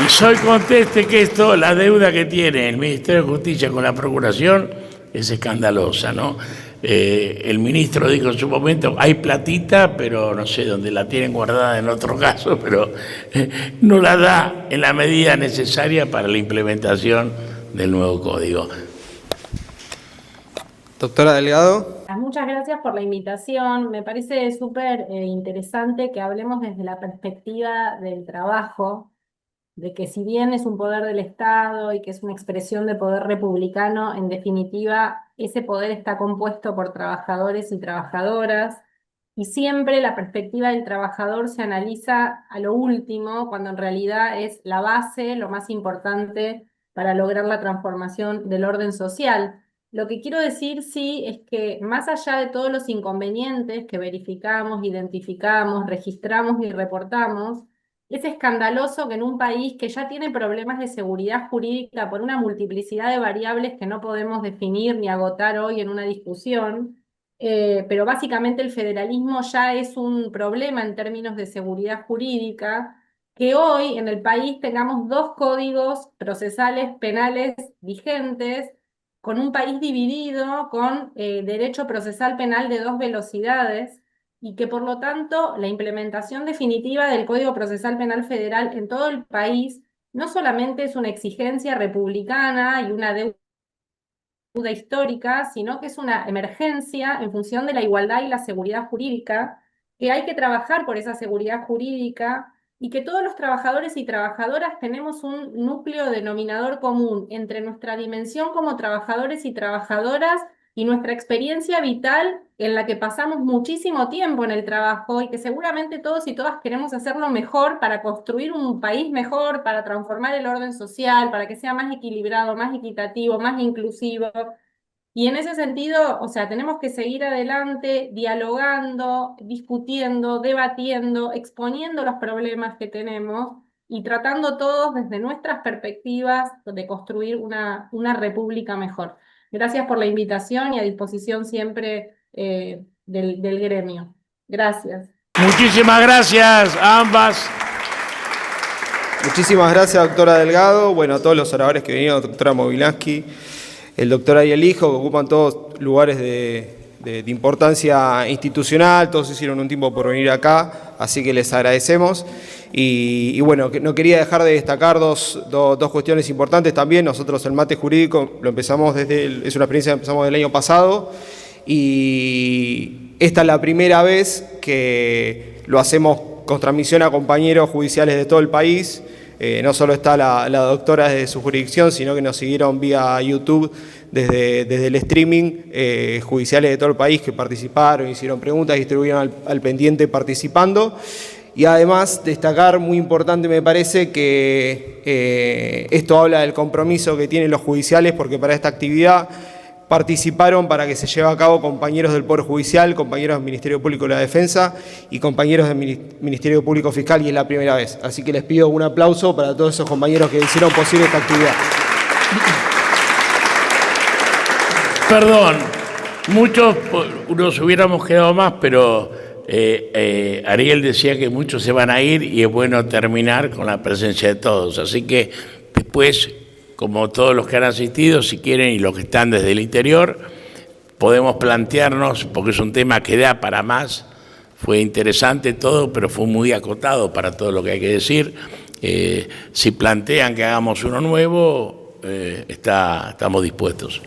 Y soy conteste que la deuda que tiene el Ministerio de Justicia con la Procuración es escandalosa, ¿no? El ministro dijo en su momento, hay platita, pero no sé dónde la tienen guardada en otro caso, pero no la da en la medida necesaria para la implementación del nuevo código. Doctora Delgado. Muchas gracias por la invitación. Me parece súper interesante que hablemos desde la perspectiva del trabajo, de que si bien es un poder del Estado y que es una expresión de poder republicano, en definitiva, ese poder está compuesto por trabajadores y trabajadoras, y siempre la perspectiva del trabajador se analiza a lo último, cuando en realidad es la base, lo más importante para lograr la transformación del orden social. Lo que quiero decir, sí, es que más allá de todos los inconvenientes que verificamos, identificamos, registramos y reportamos, es escandaloso que en un país que ya tiene problemas de seguridad jurídica por una multiplicidad de variables que no podemos definir ni agotar hoy en una discusión, pero básicamente el federalismo ya es un problema en términos de seguridad jurídica, que hoy en el país tengamos dos códigos procesales penales vigentes, con un país dividido, con derecho procesal penal de dos velocidades, y que por lo tanto la implementación definitiva del Código Procesal Penal Federal en todo el país no solamente es una exigencia republicana y una deuda deuda histórica, sino que es una emergencia en función de la igualdad y la seguridad jurídica, que hay que trabajar por esa seguridad jurídica y que todos los trabajadores y trabajadoras tenemos un núcleo denominador común entre nuestra dimensión como trabajadores y trabajadoras y nuestra experiencia vital en la que pasamos muchísimo tiempo en el trabajo y que seguramente todos y todas queremos hacerlo mejor para construir un país mejor, para transformar el orden social, para que sea más equilibrado, más equitativo, más inclusivo. Y en ese sentido, o sea, tenemos que seguir adelante dialogando, discutiendo, debatiendo, exponiendo los problemas que tenemos y tratando todos desde nuestras perspectivas de construir una república mejor. Gracias por la invitación y a disposición siempre del gremio. Gracias. Muchísimas gracias a ambas. Muchísimas gracias, doctora Delgado. Bueno, a todos los oradores que vinieron, doctora Mobilansky, el doctor Ariel Lijo, que ocupan todos lugares de importancia institucional, todos hicieron un tiempo por venir acá, así que les agradecemos. Y bueno, no quería dejar de destacar dos cuestiones importantes también. Nosotros el mate jurídico lo empezamos es una experiencia que empezamos el año pasado, y esta es la primera vez que lo hacemos con transmisión a compañeros judiciales de todo el país. No solo está la doctora desde su jurisdicción, sino que nos siguieron vía YouTube desde el streaming, judiciales de todo el país que participaron, hicieron preguntas y estuvieron al pendiente participando. Y además destacar, muy importante me parece, que esto habla del compromiso que tienen los judiciales, porque para esta actividad participaron para que se lleve a cabo compañeros del Poder Judicial, compañeros del Ministerio Público de la Defensa y compañeros del Ministerio Público Fiscal, y es la primera vez. Así que les pido un aplauso para todos esos compañeros que hicieron posible esta actividad. Perdón, muchos nos hubiéramos quedado más, pero Ariel decía que muchos se van a ir y es bueno terminar con la presencia de todos. Así que después, como todos los que han asistido, si quieren, y los que están desde el interior, podemos plantearnos, porque es un tema que da para más. Fue interesante todo, pero fue muy acotado para todo lo que hay que decir. Si plantean que hagamos uno nuevo, estamos dispuestos.